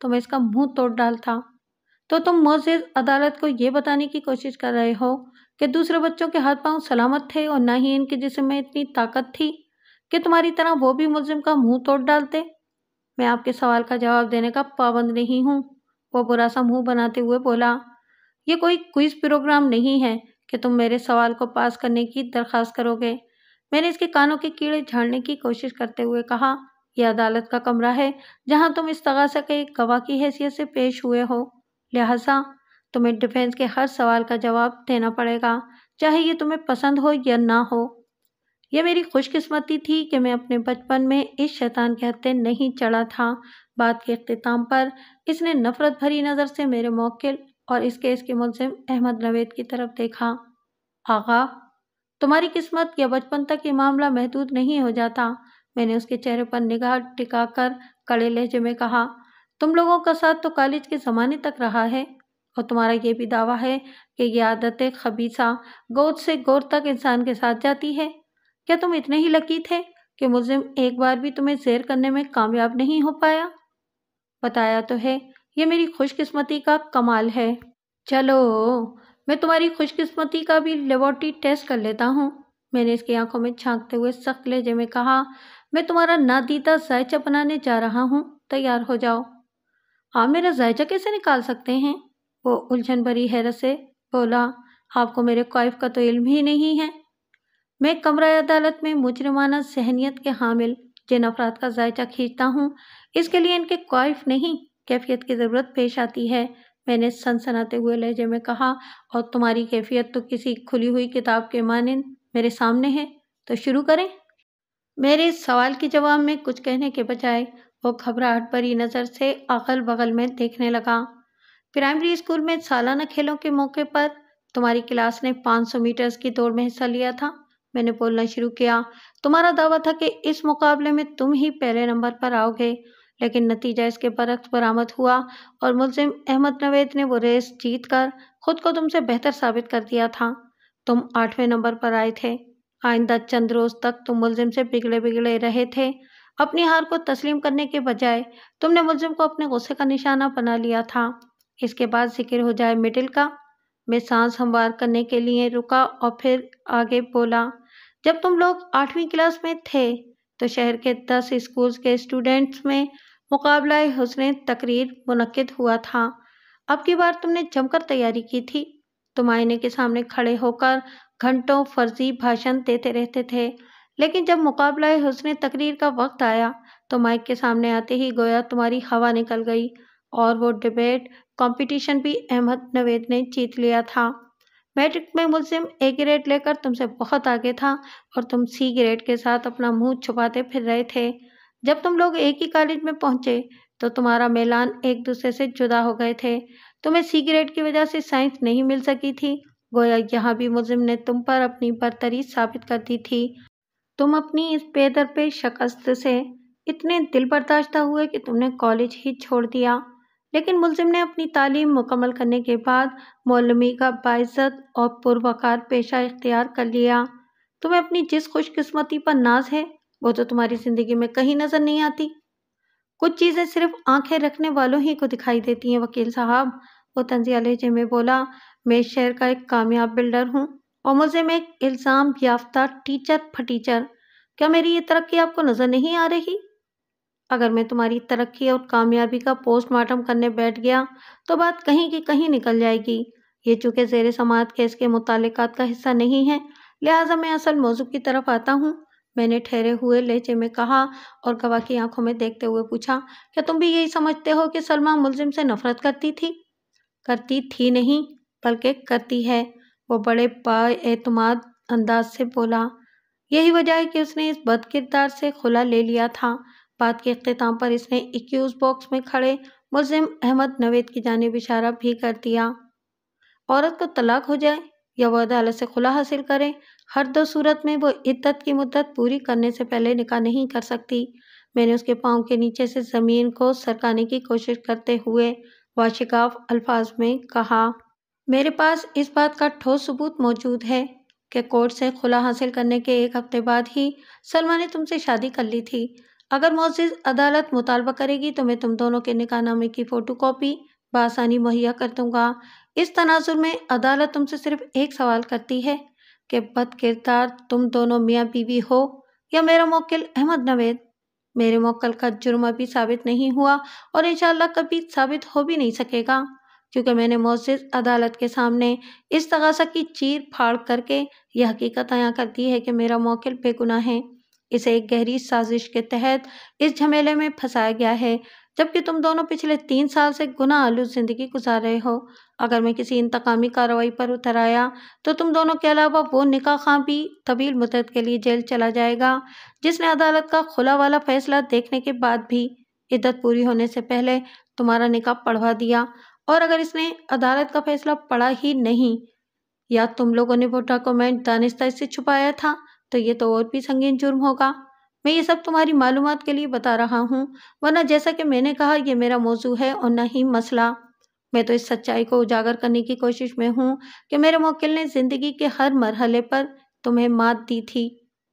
تو میں اس کا منہ توڑ ڈالتا۔ تو تم معزز عدالت کو یہ بتانے کی کوشش کر رہے ہو کہ دوسرے بچوں کے ہاتھ پاؤں سلامت تھے اور نہ ہی ان کے جسم میں اتنی طاقت تھی کہ تمہاری طرح وہ بھی ملزم کا منہ توڑ ڈالتے۔ میں آپ کے سوال کا جواب دینے کا پابند نہیں ہوں، وہ برا سا منہ بناتے ہوئے بولا۔ یہ کوئی کوئز پروگرام نہیں ہے کہ تم میرے سوال کو پاس کرنے کی درخواست کرو گے۔ میں نے اس کے کانوں کے کیڑے جھاڑنے کی کوشش کرتے ہوئے کہا، یہ عدالت کا کمرہ ہے جہاں تم استغاثہ کے ایک گواہ کی حیثیت سے پیش ہوئے ہو، لہٰذا تمہیں ڈیفینس کے ہر سوال کا جواب دینا پڑے گا، چاہے یہ تمہیں پسند ہو یا نہ ہو۔ یہ میری خوش قسمتی تھی کہ میں اپنے بچپن میں اس شیطان کے ہتھے نہیں چڑھا تھا۔ بات کے اختتام پر اس نے نفرت بھری نظر سے میرے موکل اور اس کیس کے ملزم احمد نوید کی طرف دیکھا۔ آغا، تمہاری قسمت یا بچپن تک یہ معاملہ محدود نہیں ہو جاتا، میں نے اس کے چہرے پر نگاہ ٹکا کر کڑے لہجے میں کہا۔ تم لوگوں کا ساتھ تو کالج کے زمانے تک رہا ہے، اور تمہارا یہ بھی دعویٰ ہے کہ یہ عادت خبیثہ گود سے گور تک انسان کے ساتھ جاتی ہے۔ کیا تم اتنے ہی لکی تھے کہ ملزم ایک بار بھی تمہیں زیر کرنے میں کامیاب نہیں ہو پایا؟ بتایا تو ہے، یہ میری خوش قسمتی کا کمال ہے۔ چلو، میں تمہاری خوش قسمتی کا بھی لیبارٹری ٹیسٹ کر لیتا ہوں، میں نے اس کی آنکھوں میں جھانکتے ہوئے سخت لہجے میں کہا۔ میں تمہارا نادیدہ ذائچہ بنانے جا رہا ہوں، تیار ہو جاؤ۔ آپ میرا ذائچہ کیسے نکال سکتے ہیں؟ وہ الجھن بھری حیرت سے بولا۔ آپ کو میرے کوائف کا تو علم ہی نہیں ہے۔ میں کمرہ عدالت میں مجرمانہ ذہنیت کے حامل جن افراد کا ذائچہ کھینچتا ہوں، اس کے لیے ان کے کوائف نہیں، کیفیت کی ضرورت پیش آتی ہے، میں نے سنسناتے ہوئے لہجے میں کہا، اور تمہاری کیفیت تو کسی کھلی ہوئی کتاب کے مانند میرے سامنے ہے، تو شروع کریں۔ میرے اس سوال کے جواب میں کچھ کہنے کے بجائے وہ گھبراہٹ بھری نظر سے اغل بغل میں دیکھنے لگا۔ پرائمری اسکول میں سالانہ کھیلوں کے موقع پر تمہاری کلاس نے 500 میٹرز کی دوڑ میں حصہ لیا تھا، میں نے بولنا شروع کیا۔ تمہارا دعویٰ تھا کہ اس مقابلے میں تم ہی پہلے نمبر پر آؤ گے، لیکن نتیجہ اس کے برعکس برآمد ہوا اور ملزم احمد نوید نے وہ ریس جیت کر خود کو تم سے بہتر ثابت کر دیا تھا۔ تم 8ویں نمبر پر آئے تھے۔ آئندہ چند روز تک تم ملزم سے بگڑے رہے تھے۔ اپنی ہار کو تسلیم کرنے کے بجائے تم نے ملزم کو اپنے غصے کا نشانہ بنا لیا تھا۔ اس کے بعد ذکر ہو جائے مڈل کا۔ میں سانس ہموار کرنے کے لیے رکا اور پھر آگے بولا۔ جب تم لوگ 8ویں کلاس میں تھے تو شہر کے 10 اسکولز کے اسٹوڈنٹس میں مقابلہ حسن تقریر منعقد ہوا تھا۔ اب کی بار تم نے جم کر تیاری کی تھی۔ تم آئینے کے سامنے کھڑے ہو کر گھنٹوں فرضی بھاشن دیتے رہتے تھے، لیکن جب مقابلہ حسن تقریر کا وقت آیا تو مائک کے سامنے آتے ہی گویا تمہاری ہوا نکل گئی اور وہ ڈیبیٹ کمپٹیشن بھی احمد نوید نے جیت لیا تھا۔ میٹرک میں ملزم A گریڈ لے کر تم سے بہت آگے تھا اور تم C گریڈ کے ساتھ اپنا منہ چھپاتے پھر رہے تھے۔ جب تم لوگ ایک ہی کالج میں پہنچے تو تمہارا میلان ایک دوسرے سے جدا ہو گئے تھے۔ تمہیں C گریڈ کی وجہ سے سائنس نہیں مل سکی تھی، گویا یہاں بھی ملزم نے تم پر اپنی برتری ثابت کر دی تھی۔ تم اپنی اس بے درپے شکست سے اتنے دل برداشتہ ہوئے کہ تم نے کالج ہی چھوڑ دیا، لیکن ملزم نے اپنی تعلیم مکمل کرنے کے بعد معلمی کا باعزت اور پروقار پیشہ اختیار کر لیا۔ تمہیں اپنی جس خوش قسمتی پر ناز ہے وہ تو تمہاری زندگی میں کہیں نظر نہیں آتی۔ کچھ چیزیں صرف آنکھیں رکھنے والوں ہی کو دکھائی دیتی ہیں وکیل صاحب، وہ طنزیہ لہجے میں بولا۔ میں اس شہر کا ایک کامیاب بلڈر ہوں اور ملزم ایک الزام یافتہ ٹیچر پھٹیچر۔ کیا میری یہ ترقی آپ کو نظر نہیں آ رہی؟ اگر میں تمہاری ترقی اور کامیابی کا پوسٹ مارٹم کرنے بیٹھ گیا تو بات کہیں کی کہیں نکل جائے گی۔ یہ چونکہ زیر سماعت کیس کے متعلقات کا حصہ نہیں ہے، لہٰذا میں اصل موضوع کی طرف آتا ہوں، میں نے ٹھہرے ہوئے لہجے میں کہا اور گواہ کی آنکھوں میں دیکھتے ہوئے پوچھا، کیا تم بھی یہی سمجھتے ہو کہ سلمیٰ ملزم سے نفرت کرتی تھی؟ کرتی تھی نہیں، بلکہ کرتی ہے، وہ بڑے با اعتماد انداز سے بولا۔ یہی وجہ ہے کہ اس نے اس بد کردار سے خلا لے لیا تھا۔ بات کے اختتام پر اس نے ایکیوز باکس میں کھڑے ملزم احمد نوید کی جانب اشارہ بھی کر دیا۔ عورت کو طلاق ہو جائے یا وہ عدالت سے خلا حاصل کرے، ہر دو صورت میں وہ عدت کی مدت پوری کرنے سے پہلے نکاح نہیں کر سکتی، میں نے اس کے پاؤں کے نیچے سے زمین کو سرکانے کی کوشش کرتے ہوئے واشگاف الفاظ میں کہا۔ میرے پاس اس بات کا ٹھوس ثبوت موجود ہے کہ کورٹ سے خلا حاصل کرنے کے 1 ہفتے بعد ہی سلمیٰ نے تم سے شادی کر لی تھی۔ اگر معزز عدالت مطالبہ کرے گی تو میں تم دونوں کے نکاح نامے کی فوٹو کاپی بآسانی مہیا کر دوں گا۔ اس تناظر میں عدالت تم سے صرف ایک سوال کرتی ہے کہ بد کردار تم دونوں میاں بیوی ہو یا میرا موکل احمد نوید۔ میرے موکل کا جرم ابھی ثابت نہیں ہوا اور انشاءاللہ کبھی ثابت ہو بھی نہیں سکے گا، کیونکہ میں نے معزز عدالت کے سامنے استغاثہ کی چیر پھاڑ کر کے یہ حقیقت عیاں کر دی ہے کہ میرا موکل بے گناہ ہے۔ اسے ایک گہری سازش کے تحت اس جھمیلے میں پھنسایا گیا ہے، جبکہ تم دونوں پچھلے 3 سال سے گناہ آلود زندگی گزار رہے ہو۔ اگر میں کسی انتقامی کارروائی پر اتر آیا تو تم دونوں کے علاوہ وہ نکاح خواہ بھی طویل مدت کے لیے جیل چلا جائے گا جس نے عدالت کا خلا والا فیصلہ دیکھنے کے بعد بھی عدت پوری ہونے سے پہلے تمہارا نکاح پڑھوا دیا، اور اگر اس نے عدالت کا فیصلہ پڑھا ہی نہیں یا تم لوگوں نے وہ ڈاکومنٹ دانستہ سے چھپایا تھا تو یہ تو اور بھی سنگین جرم ہوگا۔ میں یہ سب تمہاری معلومات کے لیے بتا رہا ہوں، ورنہ جیسا کہ میں نے کہا یہ میرا موضوع ہے اور نہ ہی مسئلہ۔ میں تو اس سچائی کو اجاگر کرنے کی کوشش میں ہوں کہ میرے موکل نے زندگی کے ہر مرحلے پر تمہیں مات دی تھی۔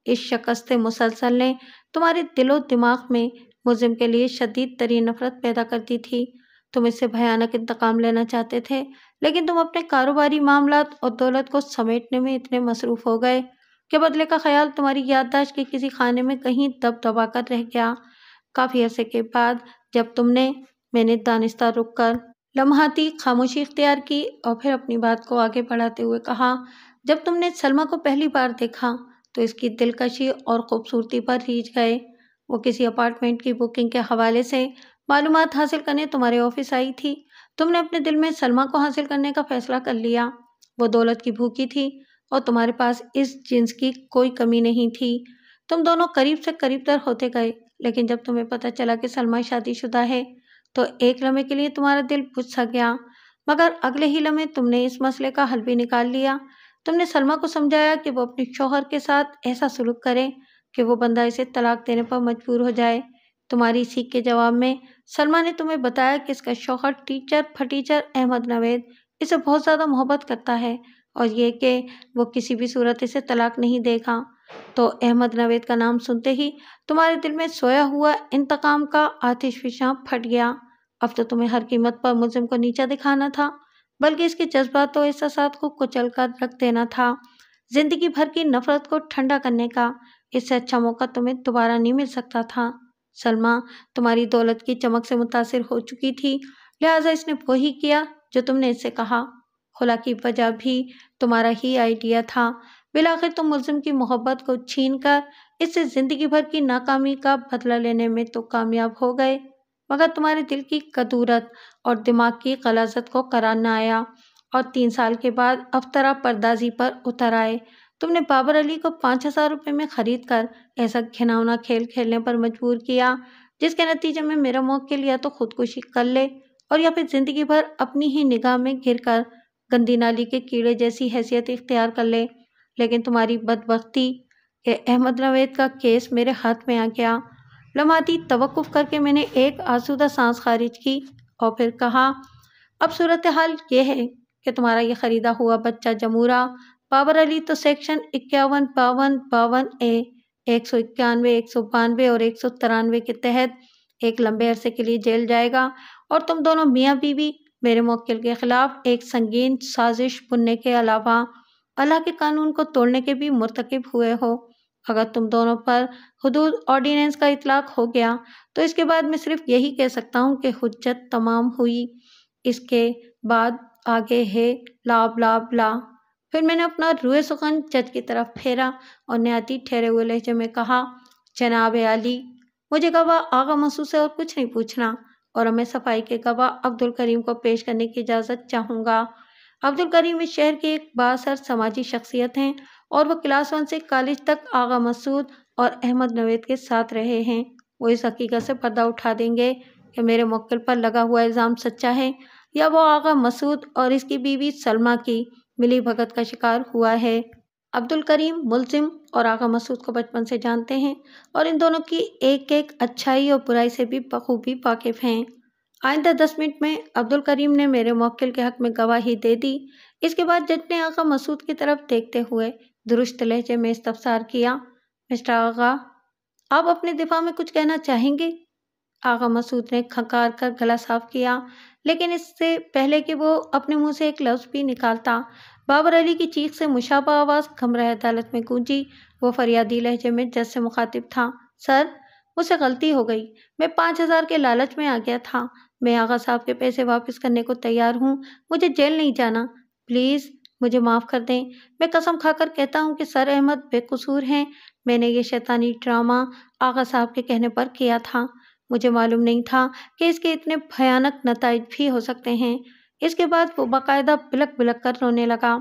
اس شکست مسلسل نے تمہارے دل و دماغ میں ملزم کے لیے شدید ترین نفرت پیدا کر دی تھی۔ تم اس سے بھیانک انتقام لینا چاہتے تھے، لیکن تم اپنے کاروباری معاملات اور دولت کو سمیٹنے میں اتنے مصروف ہو گئے کہ بدلے کا خیال تمہاری یادداشت کے کسی خانے میں کہیں دب دبا کر رہ گیا۔ کافی عرصے کے بعد جب میں نے دانستہ رک کر لمحاتی خاموشی اختیار کی اور پھر اپنی بات کو آگے بڑھاتے ہوئے کہا، جب تم نے سلمیٰ کو پہلی بار دیکھا تو اس کی دلکشی اور خوبصورتی پر ریجھ گئے۔ وہ کسی اپارٹمنٹ کی بکنگ کے حوالے سے معلومات حاصل کرنے تمہارے آفس آئی تھی۔ تم نے اپنے دل میں سلمیٰ کو حاصل کرنے کا فیصلہ کر لیا۔ وہ دولت کی بھوکی تھی اور تمہارے پاس اس جنس کی کوئی کمی نہیں تھی۔ تم دونوں قریب سے قریب تر ہوتے گئے، لیکن جب تمہیں پتہ چلا کہ سلمیٰ شادی شدہ ہے تو ایک لمحے کے لیے تمہارا دل بجھ سا گیا، مگر اگلے ہی لمحے تم نے اس مسئلے کا حل بھی نکال لیا۔ تم نے سلمیٰ کو سمجھایا کہ وہ اپنے شوہر کے ساتھ ایسا سلوک کرے کہ وہ بندہ اسے طلاق دینے پر مجبور ہو جائے۔ تمہاری سیکھ کے جواب میں سلمیٰ نے تمہیں بتایا کہ اس کا شوہر ٹیچر پھٹیچر احمد نوید اسے بہت زیادہ محبت کرتا ہے اور یہ کہ وہ کسی بھی صورت اسے طلاق نہیں دے گا۔ تو احمد نوید کا نام سنتے ہی تمہارے دل میں سویا ہوا انتقام کا آتش فشاں پھٹ گیا۔ اب تو تمہیں ہر قیمت پر ملزم کو نیچا دکھانا تھا، بلکہ اس کے جذبات و احساسات کو کچل کر رکھ دینا تھا۔ زندگی بھر کی نفرت کو ٹھنڈا کرنے کا اس سے اچھا موقع تمہیں دوبارہ نہیں مل سکتا تھا۔ سلمیٰ تمہاری دولت کی چمک سے متاثر ہو چکی تھی، لہٰذا اس نے وہی کیا جو تم نے اس سے کہا۔ خلا کی وجہ بھی تمہارا ہی آئیڈیا تھا۔ بالآخر تم ملزم کی محبت کو چھین کر اس سے زندگی بھر کی ناکامی کا بدلہ لینے میں تو کامیاب ہو گئے، مگر تمہارے دل کی کدورت اور دماغ کی غلاظت کو قرار نہ آیا اور 3 سال کے بعد افطرا پردازی پر اتر آئے۔ تم نے بابر علی کو 5,000 روپے میں خرید کر ایسا گھناؤنا کھیل کھیلنے پر مجبور کیا جس کے نتیجے میں میرا موکل یا تو خودکشی کر لے اور یا پھر زندگی بھر اپنی ہی نگاہ میں گر کر گندی نالی کے کیڑے جیسی حیثیت اختیار کر لے۔ لیکن تمہاری بدبختی کہ احمد نوید کا کیس میرے ہاتھ میں آ گیا۔ لمحاتی توقف کر کے میں نے ایک آسودہ سانس خارج کی اور پھر کہا، اب صورتحال یہ ہے کہ تمہارا یہ خریدا ہوا بچہ جمورہ بابر علی تو سیکشن 51 52 52A 191 192 اور 193 کے تحت ایک لمبے عرصے کے لیے جیل جائے گا، اور تم دونوں میاں بیوی میرے موکل کے خلاف ایک سنگین سازش بننے کے علاوہ اللہ کے قانون کو توڑنے کے بھی مرتکب ہوئے ہو۔ اگر تم دونوں پر حدود آرڈیننس کا اطلاق ہو گیا تو اس کے بعد میں صرف یہی کہہ سکتا ہوں کہ حجت تمام ہوئی۔ اس کے بعد آگے ہے لا بلا بلا۔ پھر میں نے اپنا روئے سخن جج کی طرف پھیرا اور نہایت ٹھہرے ہوئے لہجے میں کہا، جناب عالی، مجھے گواہ آغا مسعود سے اور کچھ نہیں پوچھنا، اور میں صفائی کے گواہ عبدالکریم کو پیش کرنے کی اجازت چاہوں گا۔ عبدالکریم اس شہر کے ایک بااثر سماجی شخصیت ہیں اور وہ کلاس 1 سے کالج تک آغا مسعود اور احمد نوید کے ساتھ رہے ہیں۔ وہ اس حقیقت سے پردہ اٹھا دیں گے کہ میرے موکل پر لگا ہوا الزام سچا ہے یا وہ آغا مسعود اور اس کی بیوی سلمیٰ کی ملی بھگت کا شکار ہوا ہے۔ عبدالکریم ملزم اور آغا مسعود کو بچپن سے جانتے ہیں اور ان دونوں کی ایک ایک اچھائی اور برائی سے بھی بخوبی واقف ہیں۔ آئندہ 10 منٹ میں عبدالکریم نے میرے موکل کے حق میں گواہی دے دی۔ اس کے بعد جج نے آغا مسعود کی طرف دیکھتے ہوئے درست لہجے میں استفسار کیا، مسٹر آغا، آپ اپنے دفاع میں کچھ کہنا چاہیں گے؟ آغا مسعود نے کھنکار کر گلا صاف کیا، لیکن اس سے پہلے کہ وہ اپنے منہ سے ایک لفظ بھی نکالتا، بابر علی کی چیخ سے مشابہ آواز کمرہ عدالت میں گونجی۔ وہ فریادی لہجے میں جج سے مخاطب تھا، سر، مجھ سے غلطی ہو گئی، میں 5,000 کے لالچ میں آ گیا تھا، میں آغا صاحب کے پیسے واپس کرنے کو تیار ہوں، مجھے جیل نہیں جانا، پلیز مجھے معاف کر دیں، میں قسم کھا کر کہتا ہوں کہ سر احمد بے قصور ہیں، میں نے یہ شیطانی ڈرامہ آغا صاحب کے کہنے پر کیا تھا، مجھے معلوم نہیں تھا کہ اس کے اتنے بھیانک نتائج بھی ہو سکتے ہیں۔ اس کے بعد وہ باقاعدہ بلک بلک کر رونے لگا۔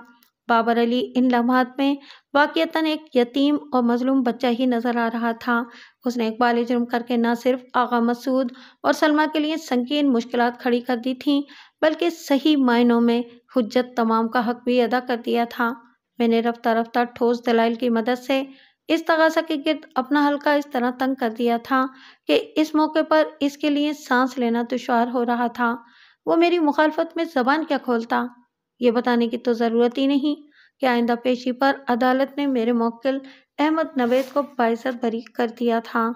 بابر علی ان لمحات میں واقعتاً ایک یتیم اور مظلوم بچہ ہی نظر آ رہا تھا۔ اس نے اقبال جرم کر کے نہ صرف آغا مسعود اور سلمیٰ کے لیے سنگین مشکلات کھڑی کر دی تھیں، بلکہ صحیح معنوں میں حجت تمام کا حق بھی ادا کر دیا تھا۔ میں نے رفتہ رفتہ ٹھوس دلائل کی مدد سے اس تغاضا کے گرد اپنا حلقہ اس طرح تنگ کر دیا تھا کہ اس موقع پر اس کے لیے سانس لینا دشوار ہو رہا تھا۔ وہ میری مخالفت میں زبان کیا کھولتا؟ یہ بتانے کی تو ضرورت ہی نہیں کہ آئندہ پیشی پر عدالت نے میرے موکل احمد نوید کو باعزت بری کر دیا تھا۔